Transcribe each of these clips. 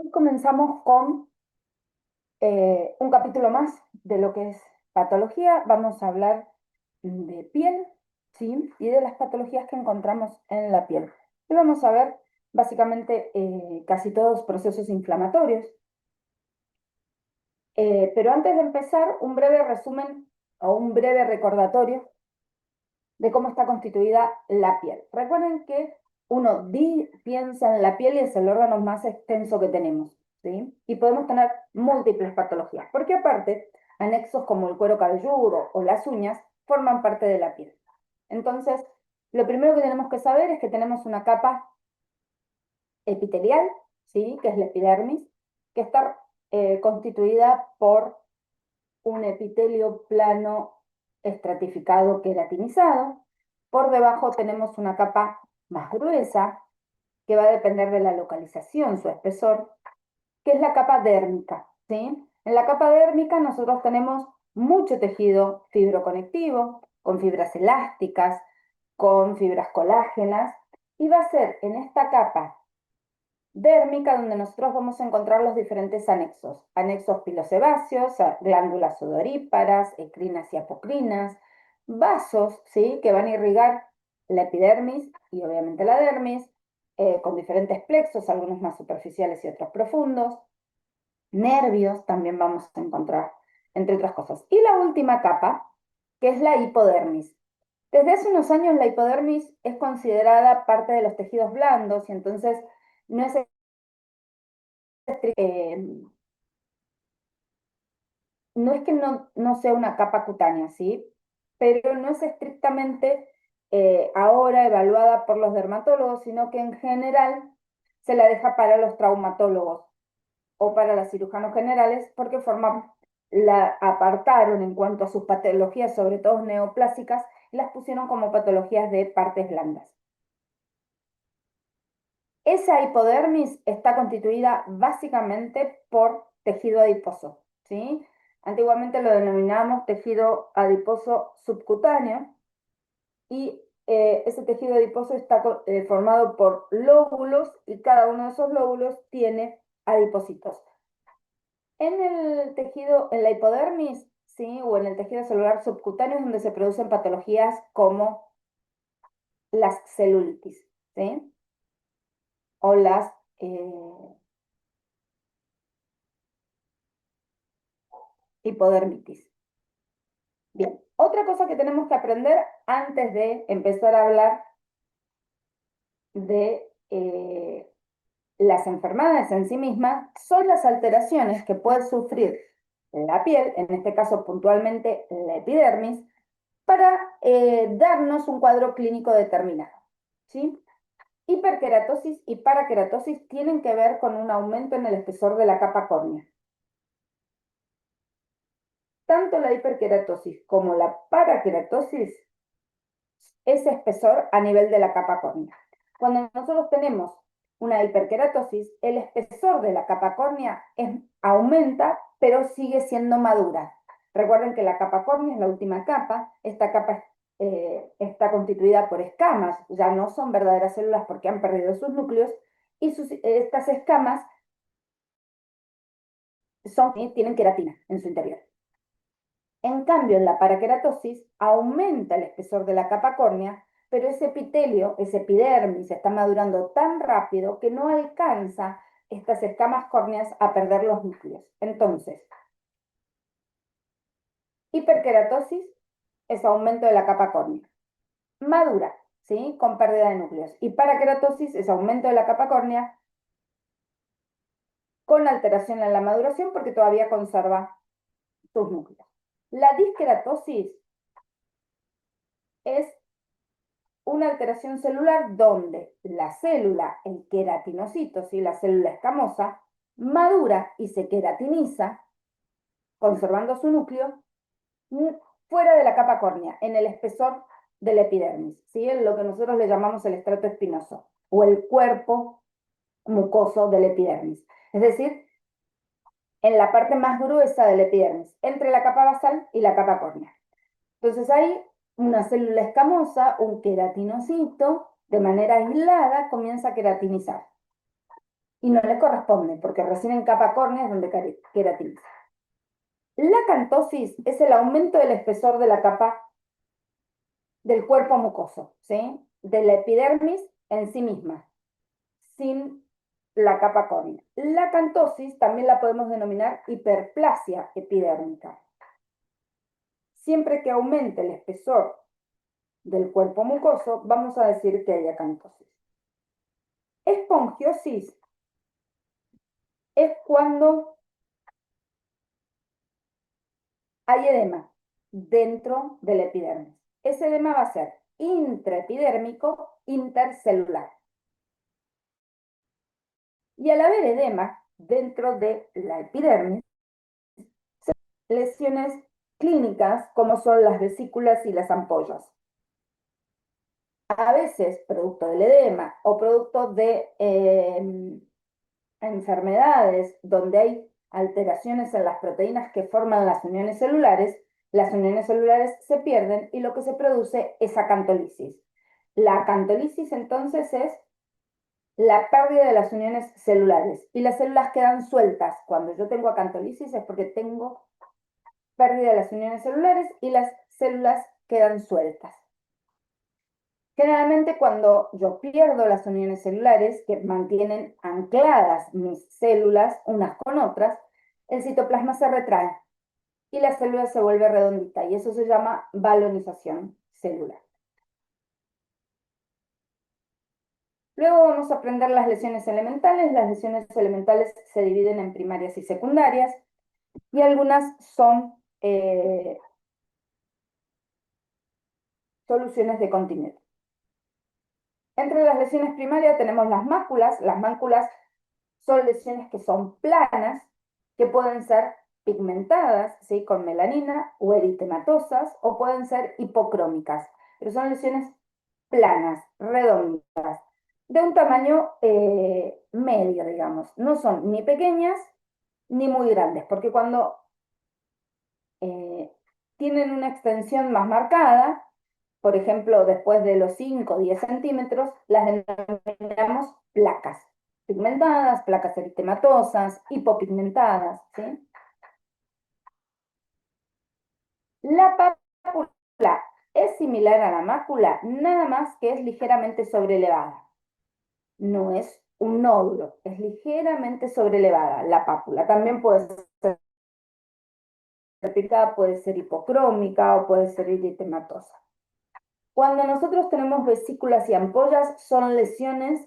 Hoy comenzamos con un capítulo más de lo que es patología. Vamos a hablar de piel, ¿sí? Y de las patologías que encontramos en la piel. Y vamos a ver básicamente casi todos procesos inflamatorios. Pero antes de empezar, un breve resumen o un breve recordatorio de cómo está constituida la piel. Recuerden que piensa en la piel y es el órgano más extenso que tenemos, ¿sí? Y podemos tener múltiples patologías, porque aparte, anexos como el cuero cabelludo o las uñas forman parte de la piel. Entonces, lo primero que tenemos que saber es que tenemos una capa epitelial, ¿sí? Que es la epidermis, que está constituida por un epitelio plano estratificado queratinizado. Por debajo tenemos una capa más gruesa que va a depender de la localización, su espesor, que es la capa dérmica, ¿sí? En la capa dérmica nosotros tenemos mucho tejido fibroconectivo, con fibras elásticas, con fibras colágenas, y va a ser en esta capa dérmica donde nosotros vamos a encontrar los diferentes anexos. Anexos pilosebáceos, glándulas sudoríparas, ecrinas y apocrinas, vasos, ¿sí? Que van a irrigar la epidermis y obviamente la dermis, con diferentes plexos, algunos más superficiales y otros profundos. Nervios también vamos a encontrar, entre otras cosas. Y la última capa, que es la hipodermis. Desde hace unos años la hipodermis es considerada parte de los tejidos blandos y entonces no es no es que no sea una capa cutánea, ¿sí? Pero no es estrictamente ahora evaluada por los dermatólogos, sino que en general se la deja para los traumatólogos o para los cirujanos generales porque la apartaron en cuanto a sus patologías, sobre todo neoplásicas, y las pusieron como patologías de partes blandas. Esa hipodermis está constituida básicamente por tejido adiposo, ¿sí? Antiguamente lo denominábamos tejido adiposo subcutáneo y ese tejido adiposo está formado por lóbulos y cada uno de esos lóbulos tiene adipocitos. En el tejido, en la hipodermis, ¿sí? O en el tejido celular subcutáneo es donde se producen patologías como las celulitis, ¿sí? O las hipodermitis. Bien, otra cosa que tenemos que aprender antes de empezar a hablar de las enfermedades en sí mismas son las alteraciones que puede sufrir la piel, en este caso puntualmente la epidermis, para darnos un cuadro clínico determinado, ¿sí? Hiperkeratosis y parakeratosis tienen que ver con un aumento en el espesor de la capa córnea. Tanto la hiperkeratosis como la parakeratosis es espesor a nivel de la capa córnea. Cuando nosotros tenemos una hiperkeratosis, el espesor de la capa córnea aumenta, pero sigue siendo madura. Recuerden que la capa córnea es la última capa. Esta capa está constituida por escamas, ya no son verdaderas células porque han perdido sus núcleos, y estas escamas tienen queratina en su interior. En cambio, en la parakeratosis aumenta el espesor de la capa córnea, pero ese epitelio, ese epidermis, está madurando tan rápido que no alcanza estas escamas córneas a perder los núcleos. Entonces, hiperkeratosis es aumento de la capa córnea. Madura, ¿sí? Con pérdida de núcleos. Y parakeratosis es aumento de la capa córnea con alteración en la maduración porque todavía conserva sus núcleos. La diskeratosis es una alteración celular donde la célula, el queratinocito, ¿sí? La célula escamosa, madura y se queratiniza, conservando su núcleo, fuera de la capa córnea, en el espesor del epidermis, ¿sí? En lo que nosotros le llamamos el estrato espinoso o el cuerpo mucoso del epidermis. Es decir, en la parte más gruesa del epidermis, entre la capa basal y la capa córnea. Entonces hay una célula escamosa, un queratinocito, de manera aislada comienza a queratinizar. y no le corresponde porque recién en capa córnea es donde queratiniza. La acantosis es el aumento del espesor de la capa del cuerpo mucoso, ¿sí? De la epidermis en sí misma, sin la capa córnea. La acantosis también la podemos denominar hiperplasia epidérmica. Siempre que aumente el espesor del cuerpo mucoso, vamos a decir que hay acantosis. Espongiosis es cuando hay edema dentro del epidermis. Ese edema va a ser intraepidérmico, intercelular. Y al haber edema dentro de la epidermis, lesiones clínicas como son las vesículas y las ampollas. A veces, producto del edema o producto de enfermedades donde hay alteraciones en las proteínas que forman las uniones celulares se pierden y lo que se produce es acantolisis. La acantolisis entonces es la pérdida de las uniones celulares y las células quedan sueltas. Cuando yo tengo acantolisis es porque tengo pérdida de las uniones celulares y las células quedan sueltas. Generalmente cuando yo pierdo las uniones celulares que mantienen ancladas mis células unas con otras, el citoplasma se retrae y la célula se vuelve redondita y eso se llama balonización celular. Luego vamos a aprender las lesiones elementales. Las lesiones elementales se dividen en primarias y secundarias y algunas son soluciones de continuidad. Entre las lesiones primarias tenemos las máculas. Las máculas son lesiones que son planas, que pueden ser pigmentadas, ¿sí? Con melanina o eritematosas, o pueden ser hipocrómicas, pero son lesiones planas, redondas, de un tamaño medio, digamos. No son ni pequeñas ni muy grandes, porque cuando tienen una extensión más marcada, por ejemplo, después de los 5 o 10 centímetros, las denominamos placas pigmentadas, placas eritematosas, hipopigmentadas, ¿sí? La pápula es similar a la mácula, nada más que es ligeramente sobrelevada. No es un nódulo, es ligeramente sobrelevada la pápula. También puede ser picada, puede ser hipocrómica o puede ser eritematosa. Cuando nosotros tenemos vesículas y ampollas, son lesiones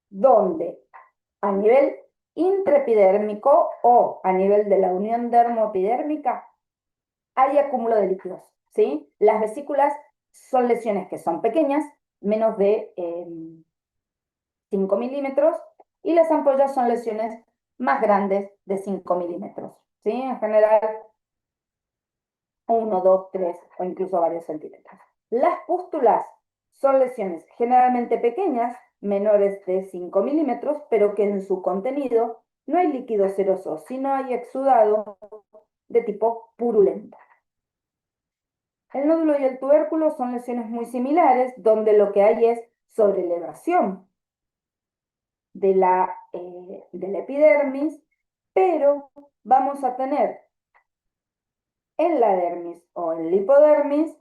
donde a nivel intraepidérmico o a nivel de la unión dermoepidérmica hay acúmulo de líquidos, ¿sí? Las vesículas son lesiones que son pequeñas, menos de 5 milímetros, y las ampollas son lesiones más grandes de 5 milímetros, ¿sí? En general, 1, 2, 3 o incluso varios centímetros. Las pústulas son lesiones generalmente pequeñas, menores de 5 milímetros, pero que en su contenido no hay líquido seroso, sino hay exudado de tipo purulento. El nódulo y el tubérculo son lesiones muy similares, donde lo que hay es sobrelevación de la epidermis, pero vamos a tener en la dermis o en la hipodermis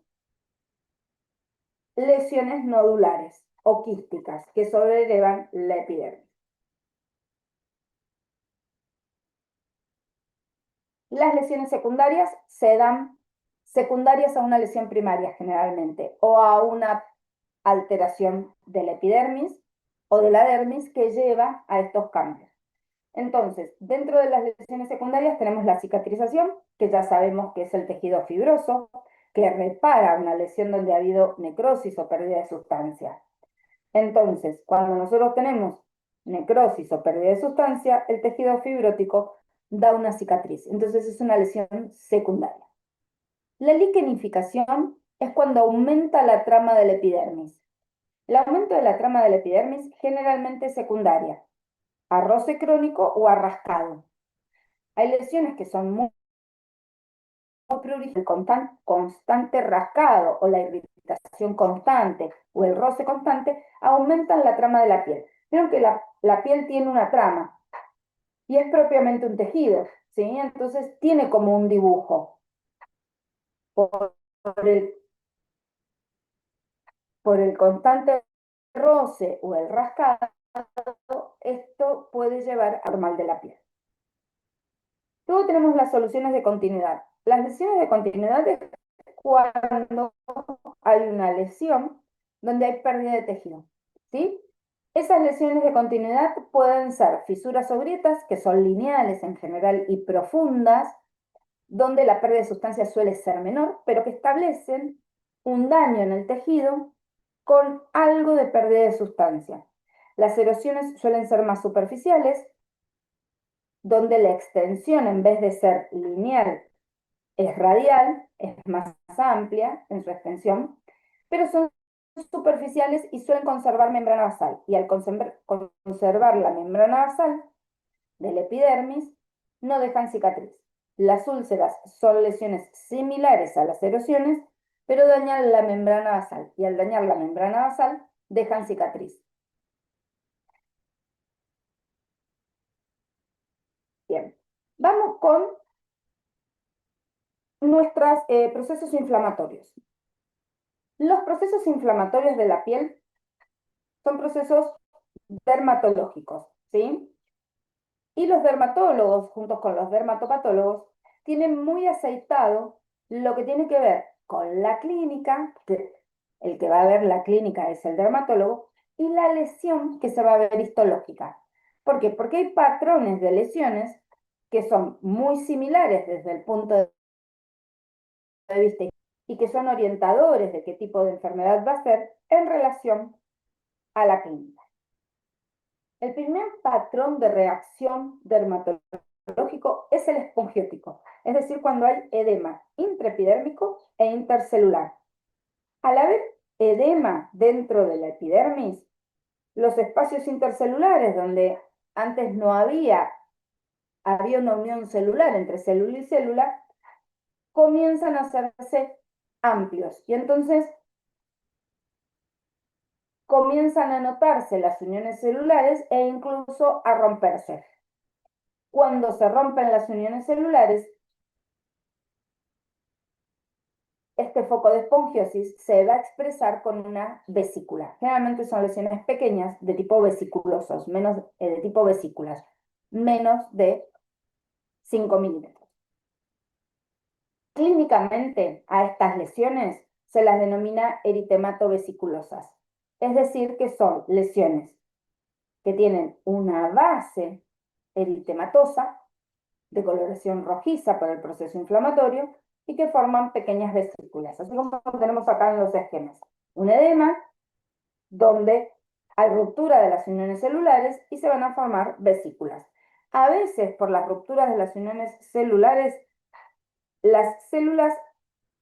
lesiones nodulares o quísticas que sobrelevan la epidermis. Las lesiones secundarias se dan secundarias a una lesión primaria generalmente o a una alteración de la epidermis o de la dermis que lleva a estos cambios. Entonces, dentro de las lesiones secundarias tenemos la cicatrización, que ya sabemos que es el tejido fibroso, que repara una lesión donde ha habido necrosis o pérdida de sustancia. Entonces, cuando nosotros tenemos necrosis o pérdida de sustancia, el tejido fibrótico da una cicatriz. Entonces es una lesión secundaria. La liquenificación es cuando aumenta la trama del epidermis. El aumento de la trama del epidermis generalmente es secundaria, a roce crónico o a rascado. Hay lesiones que son muy el constante rascado o la irritación constante o el roce constante aumentan la trama de la piel. Vieron que la piel tiene una trama, y es propiamente un tejido, ¿sí? Entonces tiene como un dibujo. Por, por el, por el constante roce o el rascado, esto puede llevar a normal de la piel. Luego tenemos las soluciones de continuidad. Las lesiones de continuidad es cuando hay una lesión donde hay pérdida de tejido, ¿sí? Esas lesiones de continuidad pueden ser fisuras o grietas, que son lineales en general y profundas, donde la pérdida de sustancia suele ser menor, pero que establecen un daño en el tejido con algo de pérdida de sustancia. Las erosiones suelen ser más superficiales, donde la extensión en vez de ser lineal es radial, es más amplia en su extensión, pero son superficiales y suelen conservar membrana basal. Y al conservar la membrana basal del epidermis, no dejan cicatriz. Las úlceras son lesiones similares a las erosiones, pero dañan la membrana basal. Y al dañar la membrana basal, dejan cicatriz. Bien, vamos con nuestros procesos inflamatorios. Los procesos inflamatorios de la piel son procesos dermatológicos, ¿sí? Y los dermatólogos, juntos con los dermatopatólogos, tienen muy aceitado lo que tiene que ver con la clínica, que el que va a ver la clínica es el dermatólogo, y la lesión que se va a ver histológica. ¿Por qué? Porque hay patrones de lesiones que son muy similares desde el punto de vista y que son orientadores de qué tipo de enfermedad va a ser en relación a la clínica. El primer patrón de reacción dermatológico es el espongiótico, es decir, cuando hay edema intraepidérmico e intercelular. Al haber edema dentro de la epidermis, los espacios intercelulares donde antes no había una unión celular entre célula y célula, comienzan a hacerse amplios y entonces comienzan a notarse las uniones celulares e incluso a romperse. Cuando se rompen las uniones celulares, este foco de esponjosis se va a expresar con una vesícula. Generalmente son lesiones pequeñas de tipo vesiculosos, de tipo vesículas, menos de 5 milímetros. Clínicamente a estas lesiones se las denomina eritematovésiculosas, es decir, que son lesiones que tienen una base eritematosa de coloración rojiza por el proceso inflamatorio y que forman pequeñas vesículas, así como tenemos acá en los esquemas. Un edema donde hay ruptura de las uniones celulares y se van a formar vesículas. A veces, por las rupturas de las uniones celulares, las células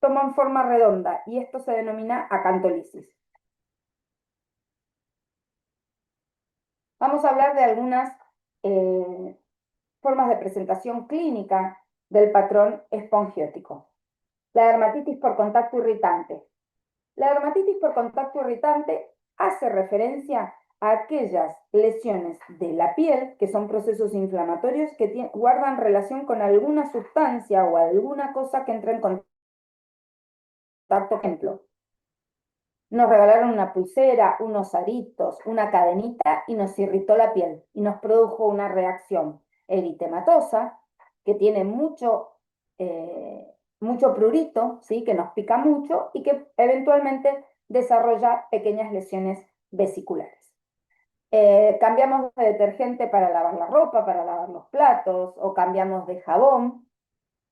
toman forma redonda y esto se denomina acantolisis. Vamos a hablar de algunas formas de presentación clínica del patrón espongiótico. La dermatitis por contacto irritante. La dermatitis por contacto irritante hace referencia a aquellas lesiones de la piel, que son procesos inflamatorios que guardan relación con alguna sustancia o alguna cosa que entra en contacto. Por ejemplo, nos regalaron una pulsera, unos aritos, una cadenita y nos irritó la piel y nos produjo una reacción eritematosa que tiene mucho prurito, ¿sí? Que nos pica mucho y que eventualmente desarrolla pequeñas lesiones vesiculares. Cambiamos de detergente para lavar la ropa, para lavar los platos, o cambiamos de jabón,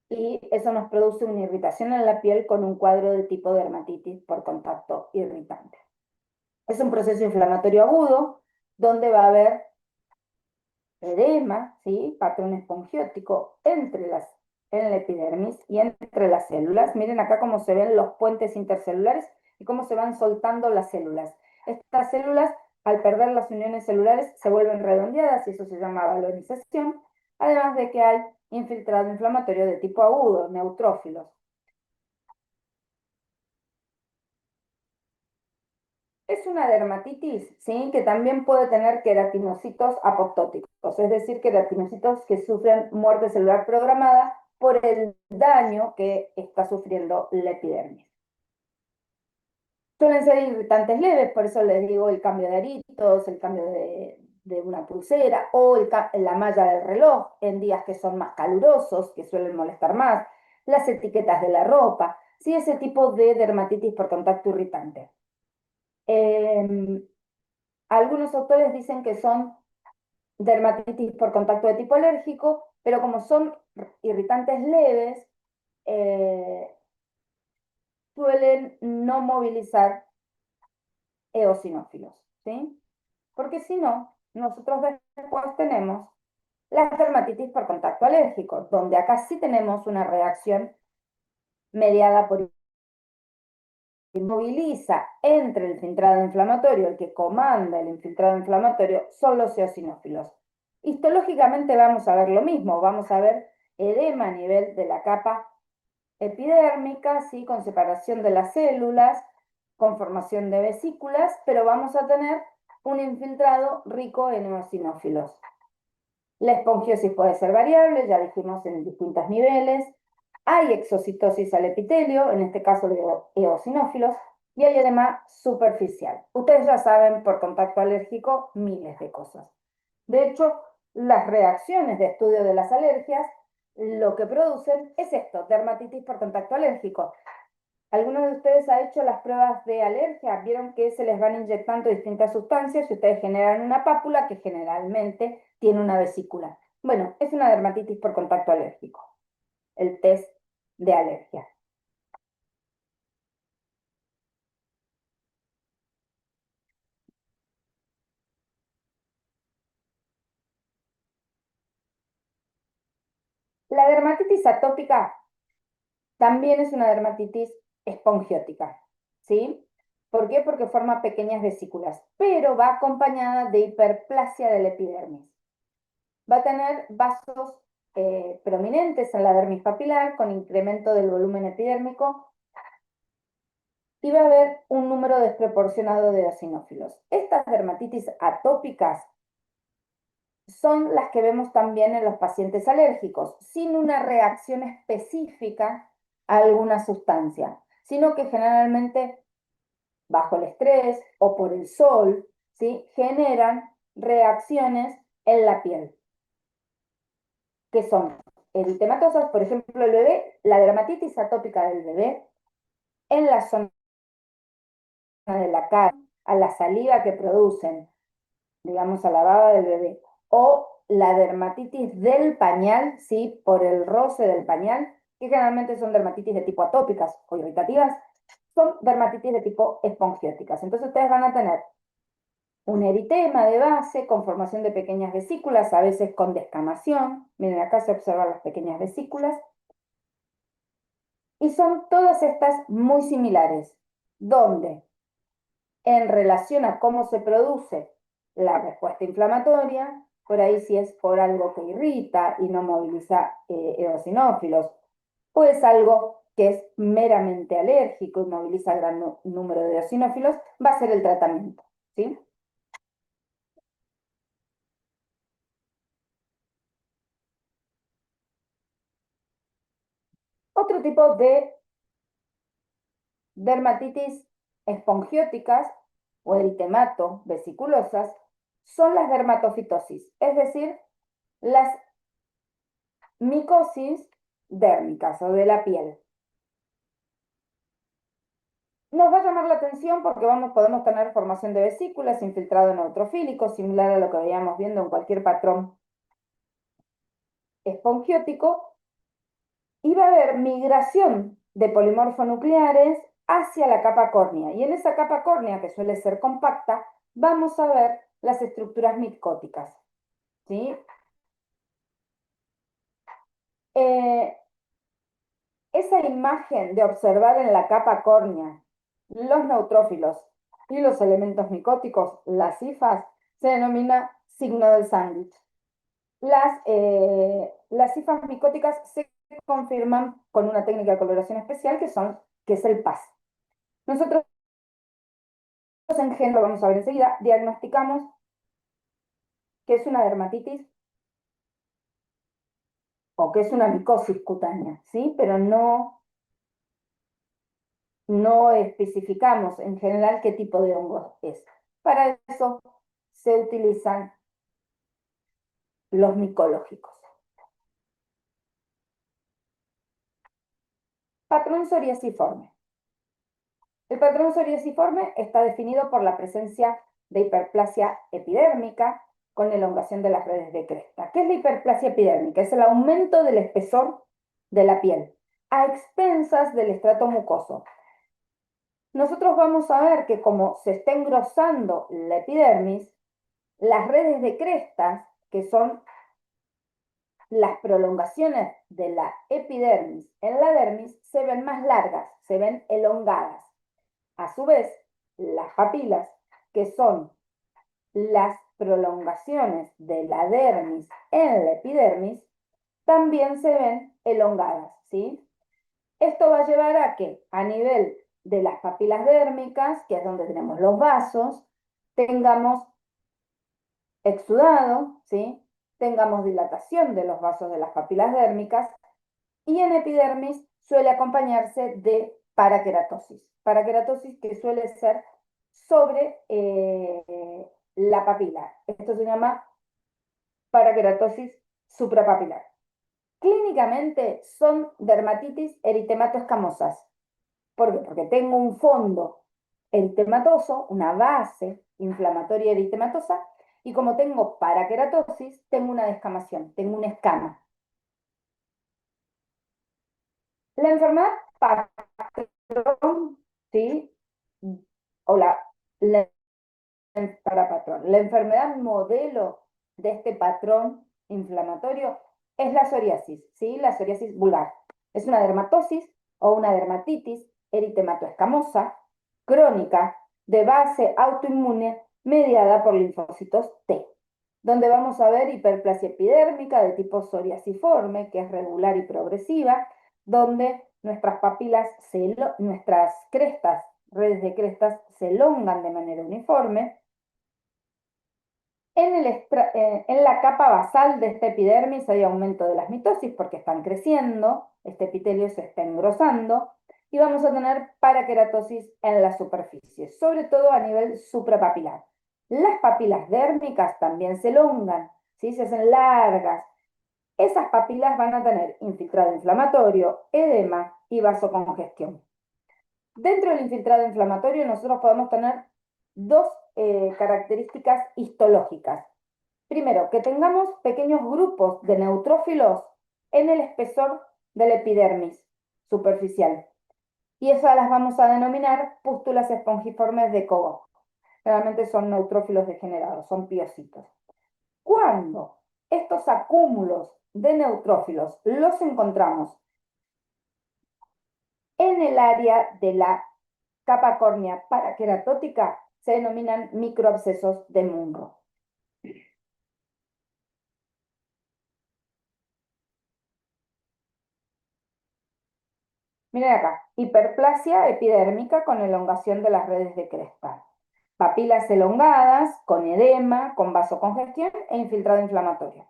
y eso nos produce una irritación en la piel con un cuadro de tipo dermatitis por contacto irritante. Es un proceso inflamatorio agudo donde va a haber edema, ¿sí? Patrón espongiótico en la epidermis y entre las células. Miren acá cómo se ven los puentes intercelulares y cómo se van soltando las células. Estas células, al perder las uniones celulares, se vuelven redondeadas y eso se llama valorización, además de que hay infiltrado inflamatorio de tipo agudo, neutrófilos. Es una dermatitis, ¿sí? Que también puede tener queratinocitos apoptóticos, es decir, queratinocitos que sufren muerte celular programada por el daño que está sufriendo la epidermis. Suelen ser irritantes leves, por eso les digo el cambio de aritos, el cambio de una pulsera o la malla del reloj en días que son más calurosos, que suelen molestar más, las etiquetas de la ropa, sí, ese tipo de dermatitis por contacto irritante. Eh, Algunos autores dicen que son dermatitis por contacto de tipo alérgico, pero como son irritantes leves, eh, suelen no movilizar eosinófilos, ¿sí? Porque si no, nosotros después tenemos la dermatitis por contacto alérgico, donde acá sí tenemos una reacción mediada por moviliza entre el filtrado inflamatorio, el que comanda el infiltrado inflamatorio, son los eosinófilos. Histológicamente vamos a ver lo mismo, vamos a ver edema a nivel de la capa epidérmica, ¿sí? Con separación de las células, con formación de vesículas, pero vamos a tener un infiltrado rico en eosinófilos. La esponjiosis puede ser variable, ya dijimos en distintos niveles. Hay exocitosis al epitelio, en este caso de eosinófilos, y hay edema superficial. Ustedes ya saben por contacto alérgico miles de cosas. De hecho, las reacciones de estudio de las alergias lo que producen es esto, dermatitis por contacto alérgico. ¿Alguno de ustedes ha hecho las pruebas de alergia? Vieron que se les van inyectando distintas sustancias y ustedes generan una pápula que generalmente tiene una vesícula. Bueno, es una dermatitis por contacto alérgico, el test de alergia. La dermatitis atópica también es una dermatitis espongiótica, ¿sí? ¿Por qué? Porque forma pequeñas vesículas, pero va acompañada de hiperplasia del epidermis. Va a tener vasos prominentes en la dermis papilar con incremento del volumen epidérmico y va a haber un número desproporcionado de eosinófilos. Estas dermatitis atópicas son las que vemos también en los pacientes alérgicos, sin una reacción específica a alguna sustancia, sino que generalmente bajo el estrés o por el sol, ¿sí? Generan reacciones en la piel, que son eritematosas, por ejemplo, el bebé, la dermatitis atópica del bebé, en la zona de la cara, a la saliva que producen, digamos, a la baba del bebé, o la dermatitis del pañal, ¿sí? Por el roce del pañal, que generalmente son dermatitis de tipo atópicas o irritativas, son dermatitis de tipo espongióticas. Entonces ustedes van a tener un eritema de base con formación de pequeñas vesículas, a veces con descamación. Miren, acá se observan las pequeñas vesículas. Y son todas estas muy similares, donde en relación a cómo se produce la respuesta inflamatoria, por ahí si es por algo que irrita y no moviliza eosinófilos, o es algo que es meramente alérgico y moviliza gran número de eosinófilos, va a ser el tratamiento, ¿sí? Otro tipo de dermatitis espongióticas o eritemato vesiculosas son las dermatofitosis, es decir, las micosis dérmicas o de la piel. Nos va a llamar la atención porque podemos tener formación de vesículas, infiltrado neutrofílico, similar a lo que veíamos viendo en cualquier patrón espongiótico, y va a haber migración de polimorfonucleares hacia la capa córnea. Y en esa capa córnea, que suele ser compacta, vamos a ver las estructuras micóticas, ¿sí? Eh, Esa imagen de observar en la capa córnea los neutrófilos y los elementos micóticos, las cifas, se denomina signo del sándwich. Las cifras micóticas se confirman con una técnica de coloración especial que es el PAS. Nosotros en general, lo vamos a ver enseguida, diagnosticamos que es una dermatitis o que es una micosis cutánea, ¿sí? Pero no especificamos en general qué tipo de hongo es. Para eso se utilizan los micológicos. Patrón psoriasiforme. El patrón psoriasiforme está definido por la presencia de hiperplasia epidérmica con elongación de las redes de cresta. ¿Qué es la hiperplasia epidérmica? Es el aumento del espesor de la piel a expensas del estrato mucoso. Nosotros vamos a ver que como se está engrosando la epidermis, las redes de crestas, que son las prolongaciones de la epidermis en la dermis, se ven más largas, se ven elongadas. A su vez, las papilas, que son las prolongaciones de la dermis en la epidermis, también se ven elongadas, ¿sí? Esto va a llevar a que a nivel de las papilas dérmicas, que es donde tenemos los vasos, tengamos exudado, ¿sí? Tengamos dilatación de los vasos de las papilas dérmicas y en epidermis suele acompañarse de paraqueratosis. Paraqueratosis que suele ser sobre la papila. Esto se llama paraqueratosis suprapapilar. Clínicamente son dermatitis eritemato-escamosas. ¿Por qué? Porque tengo un fondo eritematoso, una base inflamatoria eritematosa, y como tengo paraqueratosis, tengo una descamación, tengo una escama. La enfermedad patrón, ¿sí? O la, para patrón. La enfermedad modelo de este patrón inflamatorio es la psoriasis, ¿sí? La psoriasis vulgar. Es una dermatosis o una dermatitis eritematoescamosa crónica de base autoinmune mediada por linfocitos T, donde vamos a ver hiperplasia epidérmica de tipo psoriasiforme, que es regular y progresiva, donde nuestras papilas, nuestras crestas, redes de crestas, se elongan de manera uniforme. En la capa basal de esta epidermis hay aumento de las mitosis porque están creciendo, este epitelio se está engrosando y vamos a tener paraqueratosis en la superficie, sobre todo a nivel suprapapilar. Las papilas dérmicas también se elongan, ¿sí? Se hacen largas. Esas papilas van a tener infiltrado inflamatorio, edema y vasocongestión. Dentro del infiltrado inflamatorio nosotros podemos tener dos características histológicas. Primero, que tengamos pequeños grupos de neutrófilos en el espesor de la epidermis superficial. Y esas las vamos a denominar pústulas espongiformes de Coboc. Realmente son neutrófilos degenerados, son piocitos. Cuando estos acúmulos de neutrófilos los encontramos en el área de la capa córnea paraqueratótica, se denominan microabscesos de Munro. Miren acá, hiperplasia epidérmica con elongación de las redes de cresta. Papilas elongadas, con edema, con vasocongestión e infiltrado inflamatorio.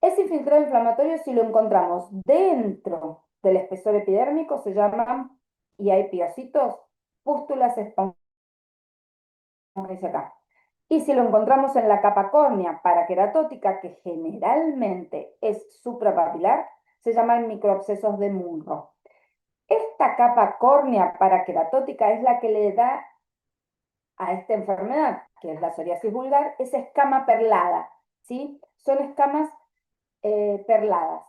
Ese infiltrado inflamatorio, si lo encontramos dentro del espesor epidérmico, se llaman, y hay piocitos, pústulas esponjosas, acá. Y si lo encontramos en la capa córnea paraqueratótica, que generalmente es suprapapilar, se llaman microabscesos de Munro. Esta capa córnea paraqueratótica es la que le da a esta enfermedad, que es la psoriasis vulgar, esa escama perlada, ¿sí? Son escamas perladas,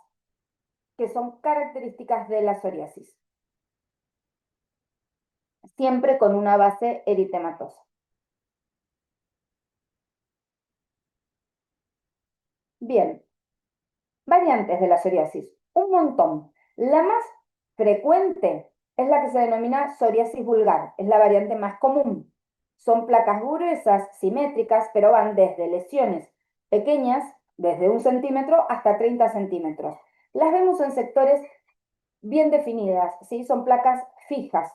que son características de la psoriasis, siempre con una base eritematosa. Bien, variantes de la psoriasis, un montón. La más frecuente es la que se denomina psoriasis vulgar, es la variante más común. Son placas gruesas, simétricas, pero van desde lesiones pequeñas, desde 1 centímetro hasta 30 centímetros. Las vemos en sectores bien definidas, ¿sí? Son placas fijas.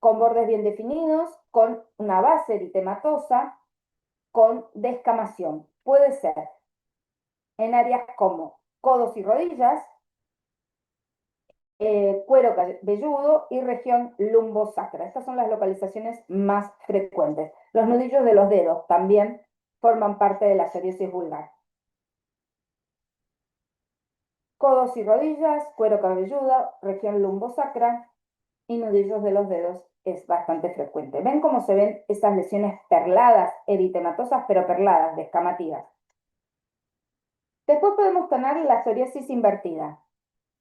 con bordes bien definidos, con una base eritematosa, con descamación. Puede ser en áreas como codos y rodillas, cuero cabelludo y región lumbosacra. Estas son las localizaciones más frecuentes. Los nudillos de los dedos también forman parte de la psoriasis vulgar. Codos y rodillas, cuero cabelludo, región lumbosacra y nudillos de los dedos es bastante frecuente. ¿Ven cómo se ven esas lesiones perladas, eritematosas, pero perladas, descamativas? Después podemos tener la psoriasis invertida.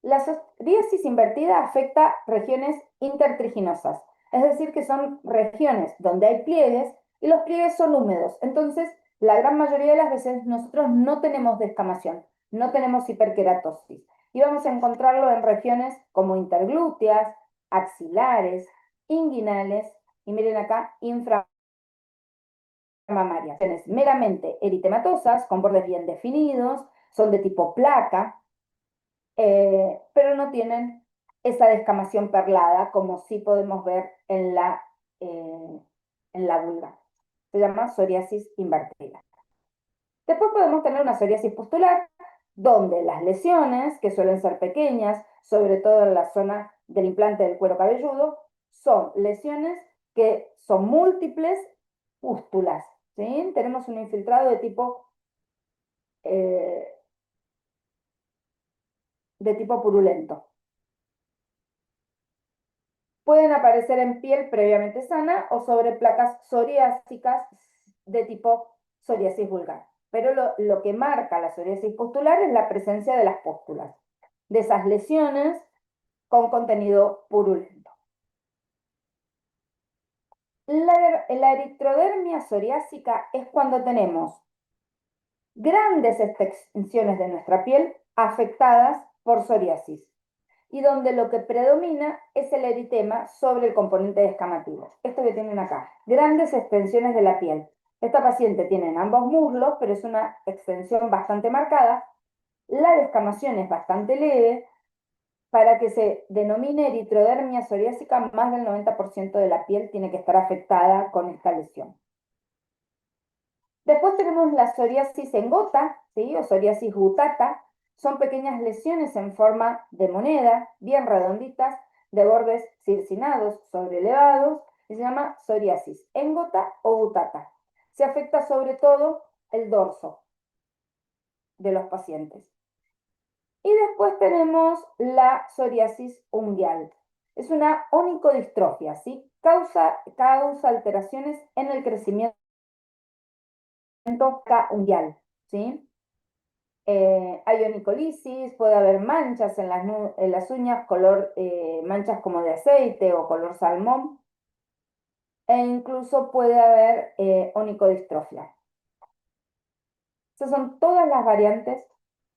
La psoriasis invertida afecta regiones intertriginosas, es decir, que son regiones donde hay pliegues y los pliegues son húmedos. Entonces, la gran mayoría de las veces nosotros no tenemos descamación, no tenemos hiperkeratosis. Y vamos a encontrarlo en regiones como interglúteas, axilares, inguinales y miren acá, inframamarias. Meramente eritematosas, con bordes bien definidos, son de tipo placa, pero no tienen esa descamación perlada como sí podemos ver en la vulva. Se llama psoriasis invertida. Después podemos tener una psoriasis pustular, donde las lesiones, que suelen ser pequeñas, sobre todo en la zona del implante del cuero cabelludo, son lesiones que son múltiples pústulas. ¿Sí? Tenemos un infiltrado eh, de tipo purulento. Pueden aparecer en piel previamente sana o sobre placas psoriásicas de tipo psoriasis vulgar. Pero lo que marca la psoriasis pustular es la presencia de las pústulas, de esas lesiones con contenido purulento. La eritrodermia psoriásica es cuando tenemos grandes extensiones de nuestra piel afectadas por psoriasis y donde lo que predomina es el eritema sobre el componente descamativo. Esto que tienen acá, grandes extensiones de la piel. Esta paciente tiene en ambos muslos, pero es una extensión bastante marcada. La descamación es bastante leve. Para que se denomine eritrodermia psoriásica, más del 90% de la piel tiene que estar afectada con esta lesión. Después tenemos la psoriasis en gota, ¿sí? O psoriasis gutata. Son pequeñas lesiones en forma de moneda, bien redonditas, de bordes circinados, sobrelevados, y se llama psoriasis en gota o gutata. Se afecta sobre todo el dorso de los pacientes. Y después tenemos la psoriasis unguial. Es una onicodistrofia, ¿sí? Causa alteraciones en el crecimiento unguial, ¿sí? Hay onicolisis, puede haber manchas en las uñas, manchas como de aceite o color salmón, e incluso puede haber onicodistrofia. Esas son todas las variantes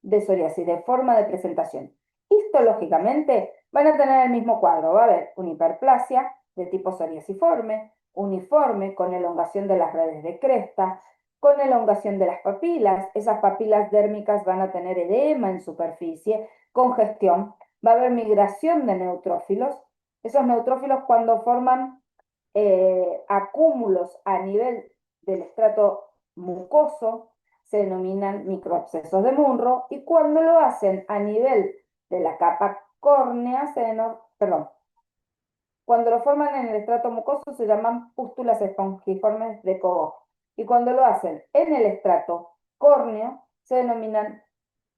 de psoriasis, de forma de presentación. Histológicamente van a tener el mismo cuadro, va a haber una hiperplasia de tipo psoriasiforme, uniforme, con elongación de las redes de cresta, con elongación de las papilas. Esas papilas dérmicas van a tener edema en superficie, congestión, va a haber migración de neutrófilos. Esos neutrófilos, cuando forman acúmulos a nivel del estrato mucoso, se denominan microabscesos de Munro, y cuando lo hacen a nivel de la capa córnea, cuando lo forman en el estrato mucoso se llaman pústulas espongiformes de Koch. Y cuando lo hacen en el estrato córneo, se denominan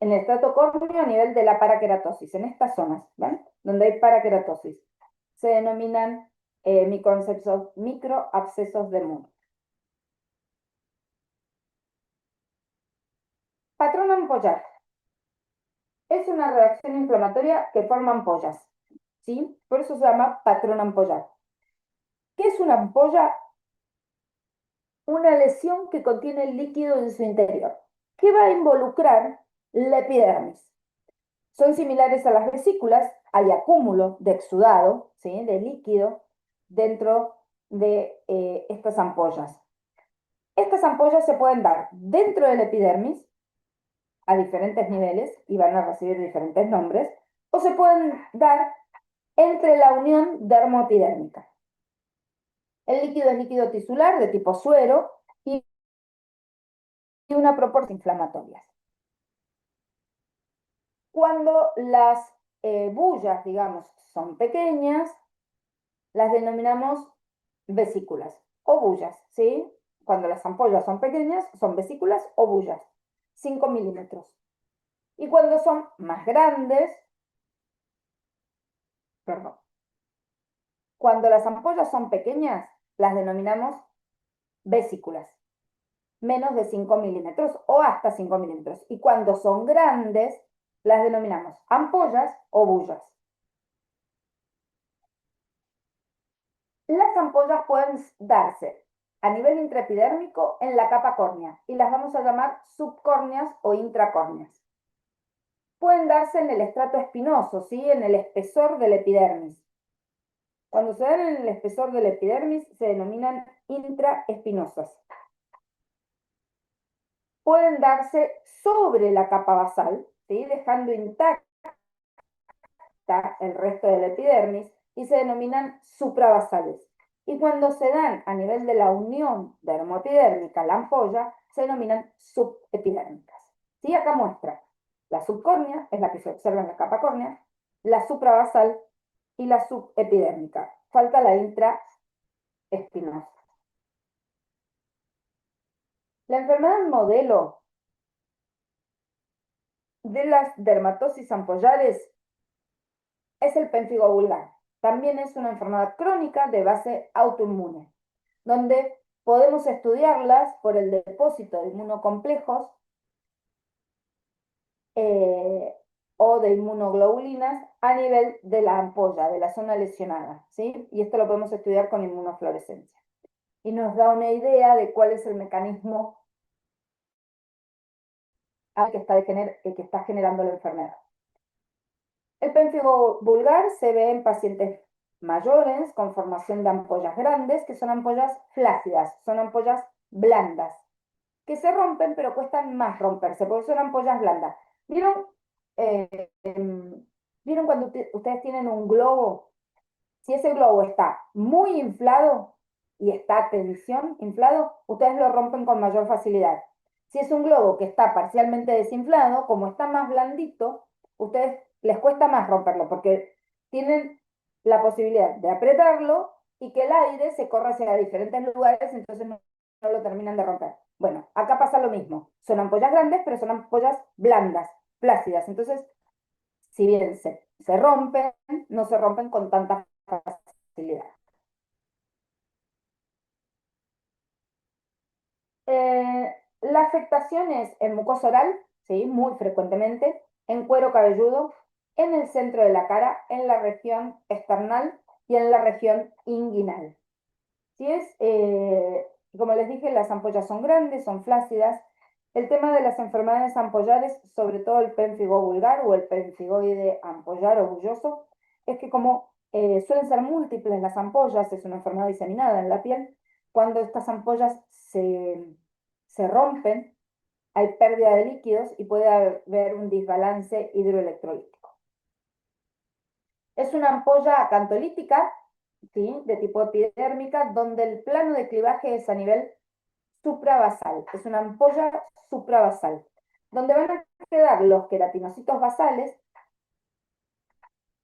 en el estrato córneo a nivel de la paraqueratosis, en estas zonas, ¿ven? Donde hay paraqueratosis, se denominan microabscesos de Munro. Patrón ampollar. Es una reacción inflamatoria que forma ampollas, ¿sí? Por eso se llama patrón ampollar. ¿Qué es una ampolla? Una lesión que contiene líquido en su interior, que va a involucrar la epidermis. Son similares a las vesículas, hay acúmulo de exudado, ¿sí? De líquido dentro de estas ampollas. Estas ampollas se pueden dar dentro del epidermis, a diferentes niveles, y van a recibir diferentes nombres, o se pueden dar entre la unión dermoepidérmica. El líquido es líquido tisular de tipo suero y una proporción inflamatorias. Cuando las bullas, digamos, son pequeñas, las denominamos vesículas o bullas, ¿sí? Cuando las ampollas son pequeñas, son vesículas o bullas, 5 milímetros. Y cuando son más grandes, perdón, cuando las ampollas son pequeñas, las denominamos vesículas, menos de 5 milímetros o hasta 5 milímetros. Y cuando son grandes, las denominamos ampollas o bullas. Las ampollas pueden darse a nivel intraepidérmico en la capa córnea y las vamos a llamar subcórneas o intracórneas. Pueden darse en el estrato espinoso, ¿sí? En el espesor del epidermis. Cuando se dan en el espesor del epidermis se denominan intraespinosas. Pueden darse sobre la capa basal, ¿sí? Dejando intacta el resto del epidermis y se denominan suprabasales. Y cuando se dan a nivel de la unión dermoepidérmica, la ampolla, se denominan subepidérmicas. ¿Sí? Acá muestra, la subcórnea es la que se observa en la capa córnea, la suprabasal y la subepidérmica. Falta la intraespinosa. La enfermedad modelo de las dermatosis ampollares es el pénfigo vulgar. También es una enfermedad crónica de base autoinmune, donde podemos estudiarlas por el depósito de inmunocomplejos eh, o de inmunoglobulinas a nivel de la ampolla, de la zona lesionada, ¿sí? Y esto lo podemos estudiar con inmunofluorescencia. Y nos da una idea de cuál es el mecanismo que está generando la enfermedad. El pénfigo vulgar se ve en pacientes mayores con formación de ampollas grandes, que son ampollas flácidas, son ampollas blandas, que se rompen pero cuestan más romperse, porque son ampollas blandas. ¿Vieron, ¿vieron cuando ustedes tienen un globo? Si ese globo está muy inflado y está a tensión inflado, ustedes lo rompen con mayor facilidad. Si es un globo que está parcialmente desinflado, como está más blandito, ustedes les cuesta más romperlo porque tienen la posibilidad de apretarlo y que el aire se corra hacia diferentes lugares, entonces no lo terminan de romper. Bueno, acá pasa lo mismo. Son ampollas grandes, pero son ampollas blandas, plácidas. Entonces, si bien se rompen, no se rompen con tanta facilidad. La afectación es en mucosa oral, ¿sí? Muy frecuentemente, en cuero cabelludo, en el centro de la cara, en la región esternal y en la región inguinal. ¿Sí es? Como les dije, las ampollas son grandes, son flácidas. El tema de las enfermedades ampollares, sobre todo el pénfigo vulgar o el pénfigoide ampollar o bulloso, es que como suelen ser múltiples las ampollas, es una enfermedad diseminada en la piel, cuando estas ampollas se rompen, hay pérdida de líquidos y puede haber un desbalance hidroelectrolítico. Es una ampolla acantolítica, ¿sí? De tipo epidérmica, donde el plano de clivaje es a nivel suprabasal. Es una ampolla suprabasal, donde van a quedar los queratinocitos basales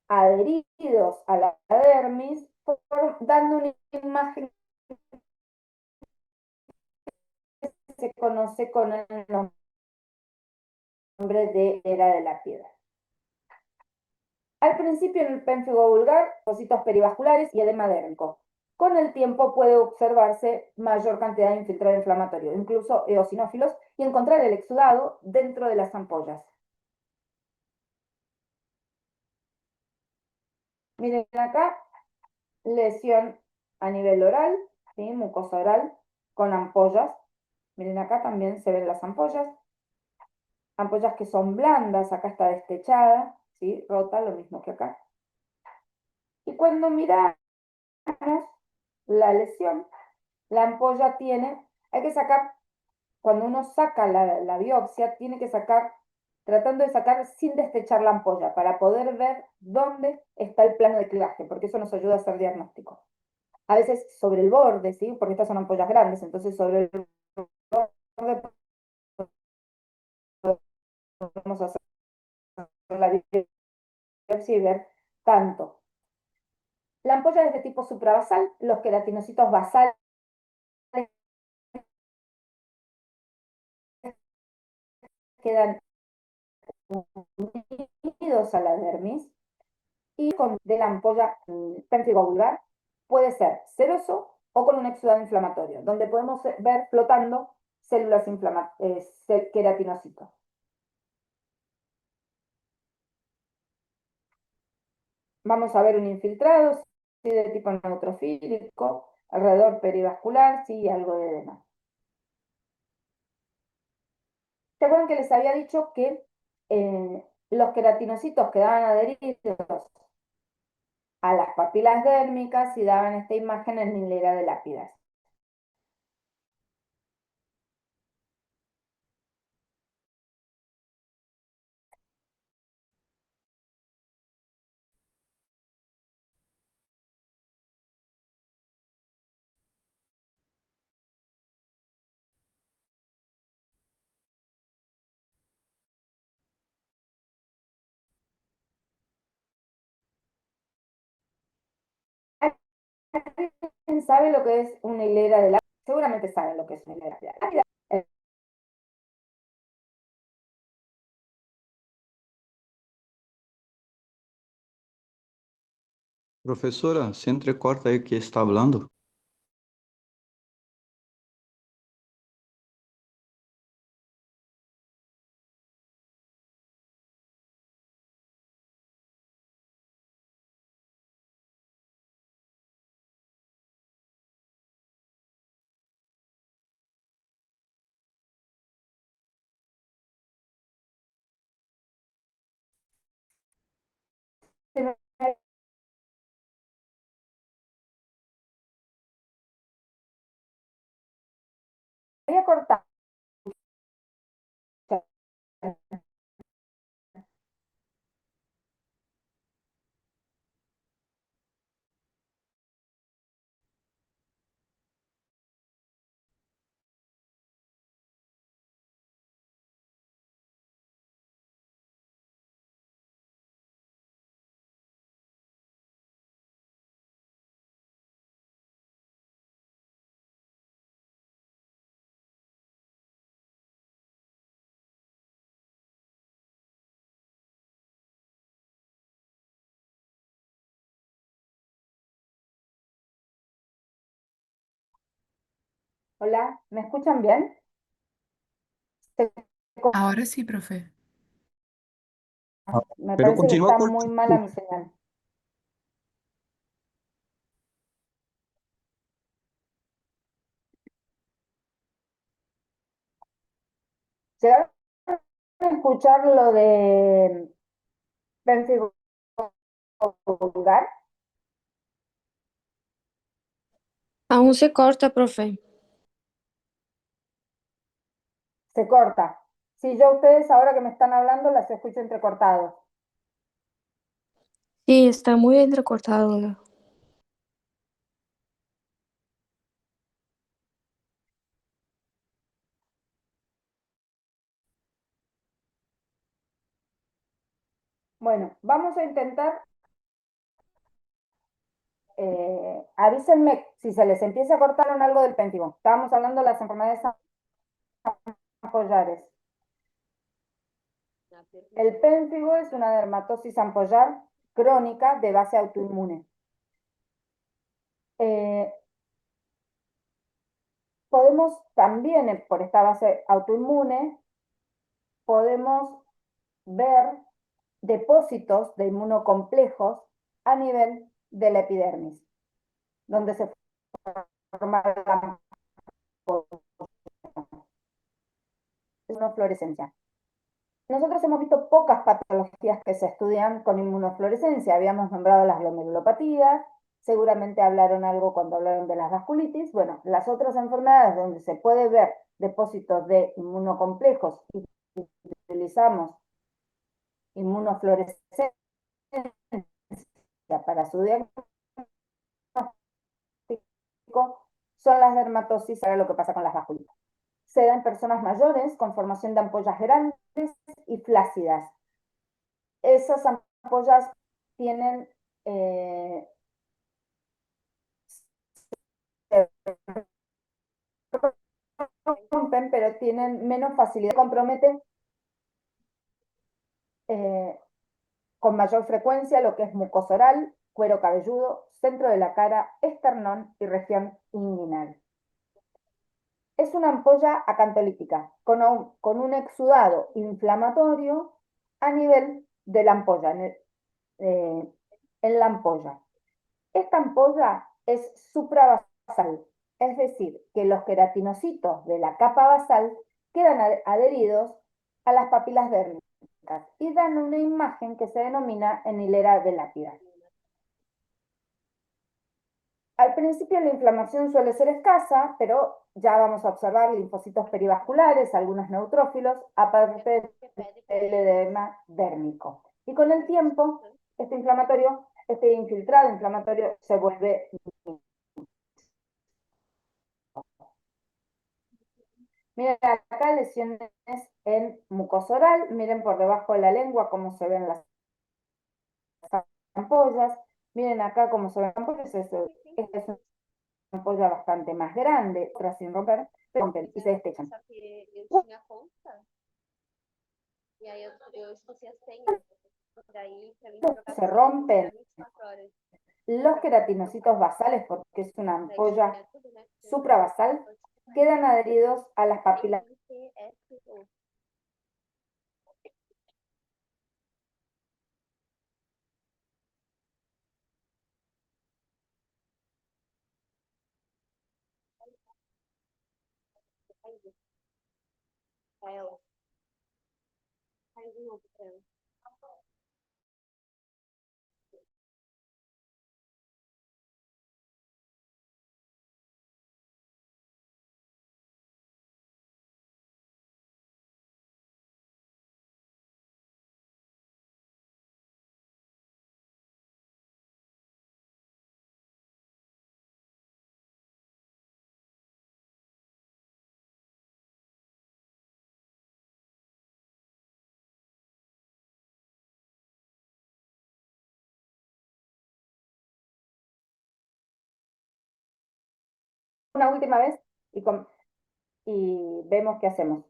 adheridos a la dermis, dando una imagen que se conoce con el nombre de era de la piedra. Al principio en el pénfigo vulgar, pocitos perivasculares y edema dérmico. Con el tiempo puede observarse mayor cantidad de infiltrado inflamatorio, incluso eosinófilos, y encontrar el exudado dentro de las ampollas. Miren acá, lesión a nivel oral, ¿sí? Mucosa oral, con ampollas. Miren acá también se ven las ampollas que son blandas, acá está destechada, ¿sí? Rota, lo mismo que acá. Y cuando miramos la lesión, la ampolla hay que sacar, cuando uno saca la biopsia, tiene que sacar, tratando de sacar sin destechar la ampolla, para poder ver dónde está el plano de clivaje, porque eso nos ayuda a hacer diagnóstico. a veces sobre el borde, ¿sí? Porque estas son ampollas grandes, entonces sobre el borde podemos hacer la biopsia y ver tanto la ampolla es de tipo suprabasal, los queratinocitos basales quedan unidos a la dermis y con de la ampolla pérfido vulgar puede ser seroso o con un exudado inflamatorio, donde podemos ver flotando células queratinocitos. Vamos a ver un infiltrado, sí, de tipo neutrofílico, alrededor perivascular, sí, y algo de edema. ¿Se acuerdan que les había dicho que los queratinocitos quedaban adheridos a las papilas dérmicas y daban esta imagen en hilera de lápidas? ¿Alguien sabe lo que es una hilera de lápidas? Seguramente saben lo que es una hilera de lápidas. Professora, se entrecorta aí que está falando. Se me había cortado. Hola, ¿me escuchan bien? Se- Ahora sí, profe. Ah, Me pero parece que continua está muy cortando. mala mi señal. ¿Llegaron a escuchar lo de pérfido vulgar? Aún se corta, profe. Se corta. Si yo ustedes ahora que me están hablando las escucho entrecortados. Sí, está muy entrecortado. Bueno, vamos a intentar, avísenme si se les empieza a cortar en algo del péntigo. Estábamos hablando de las enfermedades ampollares. El péntigo es una dermatosis ampollar crónica de base autoinmune. Eh, podemos también, por esta base autoinmune, podemos ver depósitos de inmunocomplejos a nivel de la epidermis, donde se forma la inmunofluorescencia. Nosotros hemos visto pocas patologías que se estudian con inmunofluorescencia. Habíamos nombrado las glomerulopatías, seguramente hablaron algo cuando hablaron de las vasculitis. Bueno, las otras enfermedades donde se puede ver depósitos de inmunocomplejos y utilizamos inmunofluorescencia para su diagnóstico son las dermatosis, ahora lo que pasa con las vasculitis. Se da en personas mayores con formación de ampollas grandes y flácidas. Esas ampollas tienen rompen, pero tienen menos facilidad, comprometen con mayor frecuencia lo que es mucosa oral, cuero cabelludo, centro de la cara, esternón y región inguinal. Es una ampolla acantolítica con un exudado inflamatorio a nivel de la ampolla, en la ampolla. Esta ampolla es suprabasal, es decir, que los queratinocitos de la capa basal quedan adheridos a las papilas dérmicas y dan una imagen que se denomina en hilera de lápidas. Al principio la inflamación suele ser escasa, pero ya vamos a observar linfocitos perivasculares, algunos neutrófilos, aparte del edema dérmico. Y con el tiempo, este infiltrado inflamatorio se vuelve. Miren acá lesiones en mucosa oral, miren por debajo de la lengua cómo se ven las ampollas, miren acá cómo se ven las ampollas, esta es una ampolla bastante más grande, otra sin romper, pero rompen y se despechan. Só que eu tinha conta, e aí eu esqueci a senha. Daí, pra mim, trocar Se rompen 24 horas. los queratinocitos basales, porque es una Daí ampolla tinha tudo, né? suprabasal, quedan adheridos a las papilas. NCSO. Pra ela. Faz de novo pra ela. Una última vez y vemos qué hacemos.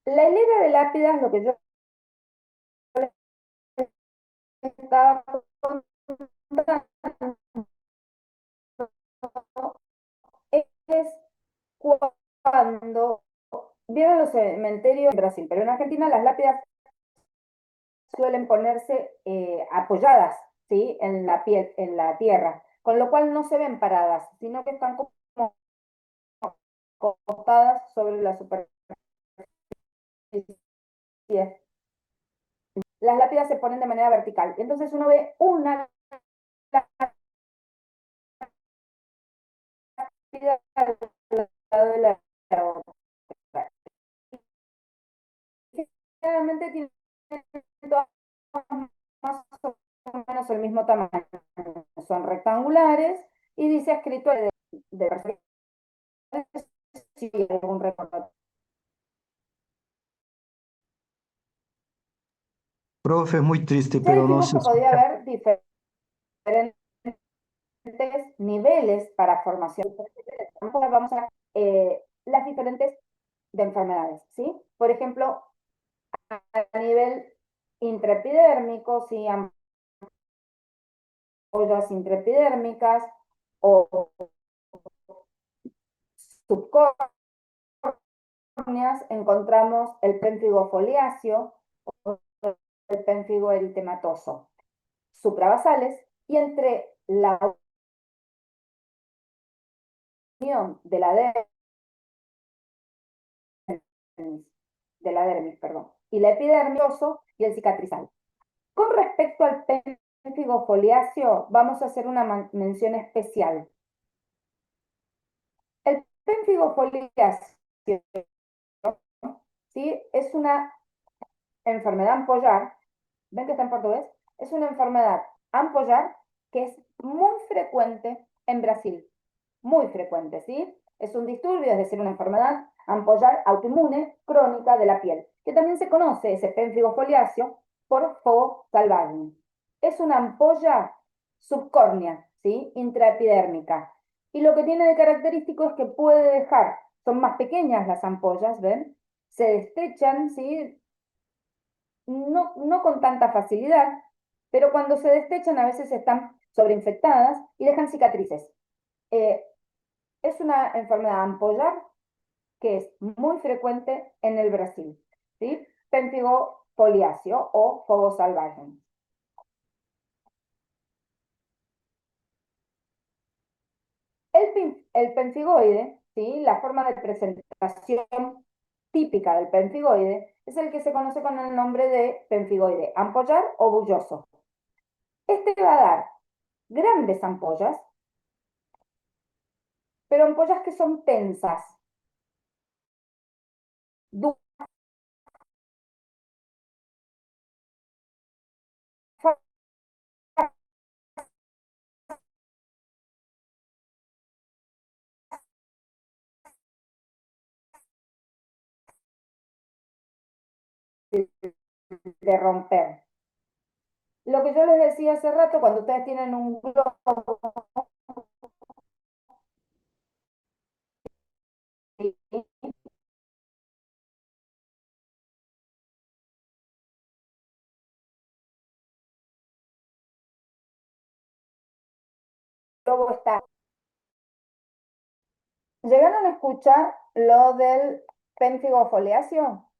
La hilera de lápidas, lo que yo estaba contando es cuando vieron los cementerios en Brasil, pero en Argentina las lápidas suelen ponerse apoyadas, ¿sí?, en la piel, en la tierra, con lo cual no se ven paradas, sino que están como acostadas sobre la superficie. Las lápidas se ponen de manera vertical, entonces uno ve una lápida al lado de la otra. Generalmente tienen todas más o menos el mismo tamaño, son rectangulares y dice escrito de si algún recordatorio. Profe, es muy triste, Ya pero no dijimos se que podía escucha. haber diferentes niveles para formación. Vamos a las diferentes de enfermedades, ¿sí? Por ejemplo, a nivel intraepidérmico, ¿sí? Ampollas intraepidérmicas o subcórneas, encontramos el pénfigo foliáceo o el pénfigo eritematoso, suprabasales, y entre la unión de la dermis, perdón, y la epidermioso y el cicatrizal. Con respecto al pénfigo foliáceo, vamos a hacer una mención especial. El pénfigo foliáceo, ¿sí?, es una enfermedad ampollar, ¿ven que está en portugués? Es una enfermedad ampollar que es muy frecuente en Brasil, muy frecuente, ¿sí? Es un disturbio, es decir, una enfermedad ampollar autoinmune crónica de la piel, que también se conoce, ese pénfigo foliáceo, por Fogo salvaje. Es una ampolla subcórnea, ¿sí? Intraepidérmica. Y lo que tiene de característico es que puede dejar, son más pequeñas las ampollas, ¿ven? Se destechan, ¿sí? No con tanta facilidad, pero cuando se destechan a veces están sobreinfectadas y dejan cicatrices. Es una enfermedad ampollar que es muy frecuente en el Brasil, ¿sí? Pénfigo foliáceo o fogo salvaje. El pemfigoide, ¿sí? La forma de presentación típica del pemfigoide es el que se conoce con el nombre de pemfigoide ampollar o bulloso. Este va a dar grandes ampollas, pero ampollas que son tensas, de romper. Lo que yo les decía hace rato, cuando ustedes tienen un globo, globo está. ¿Llegaron a escuchar lo del pénfigo foliáceo?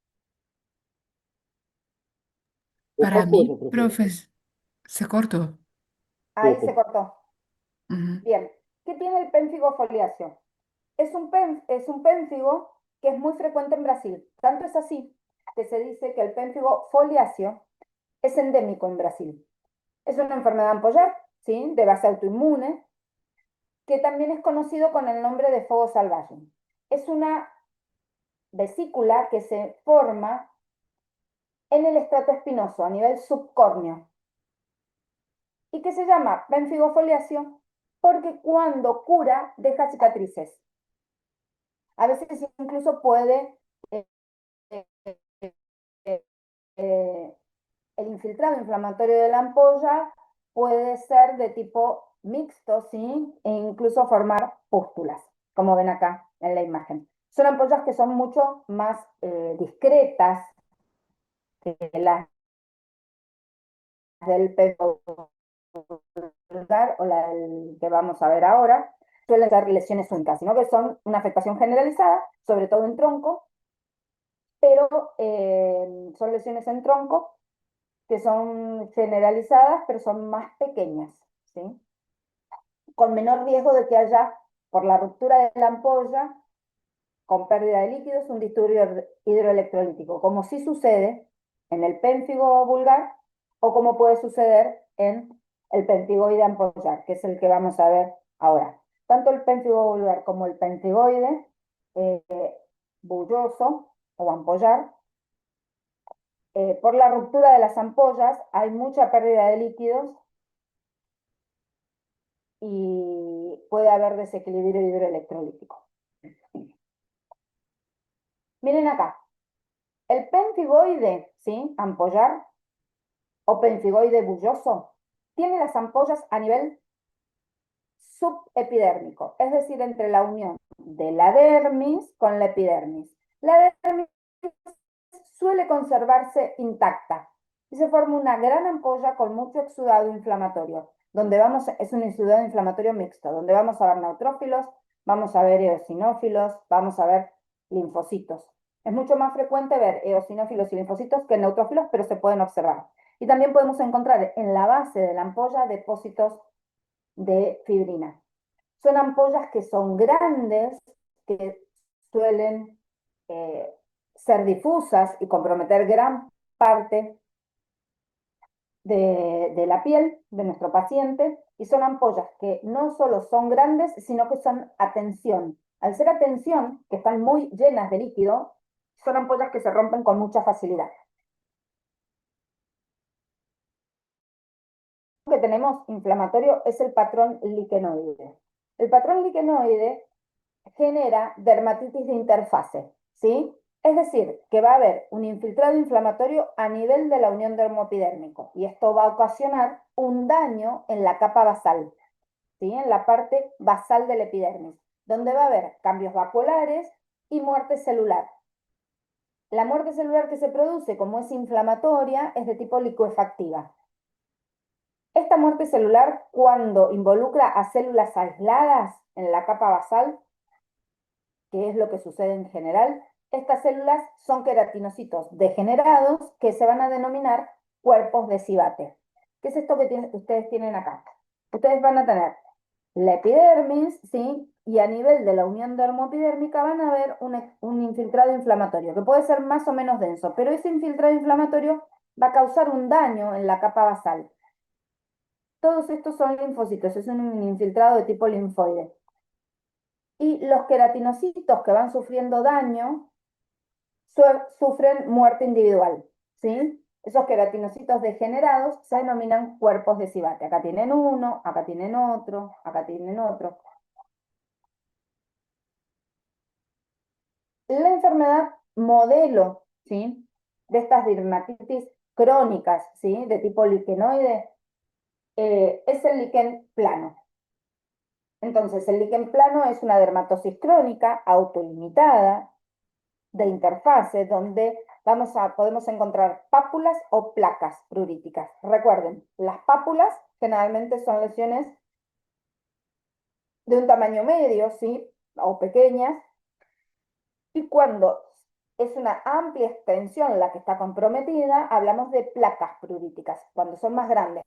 Para mí, profe, se cortó. Ahí se cortó. Ujú. Bien. ¿Qué tiene el pénfigo foliáceo? Es un pénfigo que es muy frecuente en Brasil. Tanto es así que se dice que el pénfigo foliáceo es endémico en Brasil. Es una enfermedad ampollar, ¿sí? De base autoinmune, que también es conocido con el nombre de fogo salvaje. Es una vesícula que se forma en el estrato espinoso a nivel subcórneo y que se llama pénfigo foliáceo porque cuando cura deja cicatrices. A veces incluso puede eh, eh, eh, el infiltrado inflamatorio de la ampolla puede ser de tipo mixto, ¿sí? E incluso formar pústulas, como ven acá en la imagen. Son ampollas que son mucho más discretas que las del pelo vulgar o la que vamos a ver ahora, suelen ser lesiones únicas, sino que son una afectación generalizada, sobre todo en tronco, pero son lesiones en tronco que son generalizadas, pero son más pequeñas, ¿sí? Con menor riesgo de que haya, por la ruptura de la ampolla, con pérdida de líquidos, un disturbio hidroelectrolítico, como sí sucede en el pénfigo vulgar o como puede suceder en el pemfigoide ampollar, que es el que vamos a ver ahora. Tanto el pénfigo vulgar como el pemfigoide bulloso o ampollar, por la ruptura de las ampollas hay mucha pérdida de líquidos y puede haber desequilibrio hidroelectrolítico. Miren acá, el pemfigoide, ¿sí? Ampollar o pemfigoide bulloso tiene las ampollas a nivel subepidérmico, es decir, entre la unión de la dermis con la epidermis. La dermis suele conservarse intacta y se forma una gran ampolla con mucho exudado inflamatorio, donde es un exudado inflamatorio mixto, donde vamos a ver neutrófilos, vamos a ver eosinófilos, vamos a ver linfocitos. Es mucho más frecuente ver eosinófilos y linfocitos que neutrófilos, pero se pueden observar. Y también podemos encontrar en la base de la ampolla depósitos de fibrina. Son ampollas que son grandes, que suelen ser difusas y comprometer gran parte de la piel de nuestro paciente, y son ampollas que no solo son grandes, sino que son a tensión. Al ser a tensión, que están muy llenas de líquido, son ampollas que se rompen con mucha facilidad. que tenemos inflamatorio es el patrón liquenoide. El patrón liquenoide genera dermatitis de interfase, ¿sí? Es decir, que va a haber un infiltrado inflamatorio a nivel de la unión dermoepidérmico y esto va a ocasionar un daño en la capa basal, ¿sí? En la parte basal del epidermis, donde va a haber cambios vasculares y muerte celular. La muerte celular que se produce, como es inflamatoria, es de tipo licuefactiva. Esta muerte celular, cuando involucra a células aisladas en la capa basal, que es lo que sucede en general, estas células son queratinocitos degenerados que se van a denominar cuerpos de Sivate. ¿Qué es esto que ustedes tienen acá? Ustedes van a tener la epidermis, ¿sí? Y a nivel de la unión dermoepidérmica van a ver un infiltrado inflamatorio, que puede ser más o menos denso, pero ese infiltrado inflamatorio va a causar un daño en la capa basal. Todos estos son linfocitos, es un infiltrado de tipo linfoide. Y los queratinocitos que van sufriendo daño sufren muerte individual, ¿sí? Esos queratinocitos degenerados se denominan cuerpos de Sivate. Acá tienen uno, acá tienen otro, acá tienen otro. La enfermedad modelo, ¿sí? De estas dermatitis crónicas, ¿sí? De tipo liquenoide, es el líquen plano. Entonces, el líquen plano es una dermatosis crónica autolimitada de interfase donde podemos encontrar pápulas o placas pruriticas. Recuerden, las pápulas generalmente son lesiones de un tamaño medio, ¿sí? O pequeñas, y cuando es una amplia extensión la que está comprometida, hablamos de placas pruriticas, cuando son más grandes,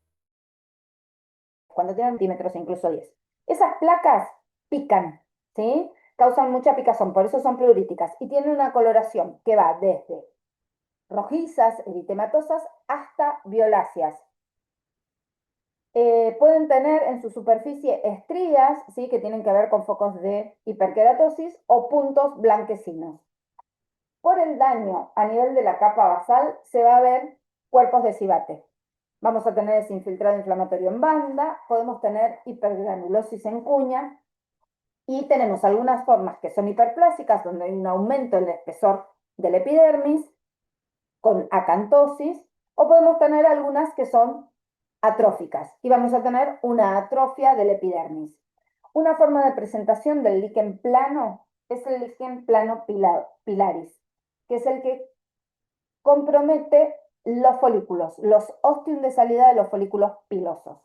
cuando tienen centímetros e incluso 10. Esas placas pican, ¿sí? Causan mucha picazón, por eso son pruriticas, y tienen una coloración que va desde rojizas, eritematosas, hasta violáceas. Pueden tener en su superficie estrías, ¿sí? Que tienen que ver con focos de hiperkeratosis o puntos blanquecinos. Por el daño a nivel de la capa basal se va a ver cuerpos de Sivate. Vamos a tener ese infiltrado inflamatorio en banda, podemos tener hipergranulosis en cuña y tenemos algunas formas que son hiperplásicas, donde hay un aumento en el espesor del epidermis con acantosis, o podemos tener algunas que son atróficas y vamos a tener una atrofia del epidermis. Una forma de presentación del líquen plano es el líquen plano pilaris, que es el que compromete los folículos, los ostium de salida de los folículos pilosos.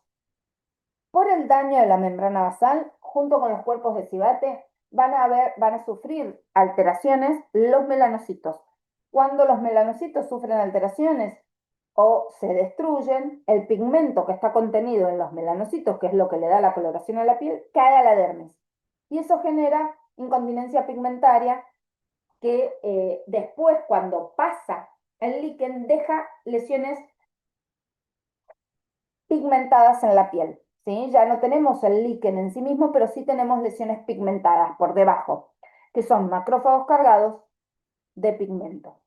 Por el daño de la membrana basal, junto con los cuerpos de Sivate, van a sufrir alteraciones los melanocitos. Cuando los melanocitos sufren alteraciones o se destruyen, el pigmento que está contenido en los melanocitos, que es lo que le da la coloración a la piel, cae a la dermis. Y eso genera incontinencia pigmentaria que después, cuando pasa el líquen, deja lesiones pigmentadas en la piel, ¿sí? Ya no tenemos el líquen en sí mismo, pero sí tenemos lesiones pigmentadas por debajo, que son macrófagos cargados de pigmento.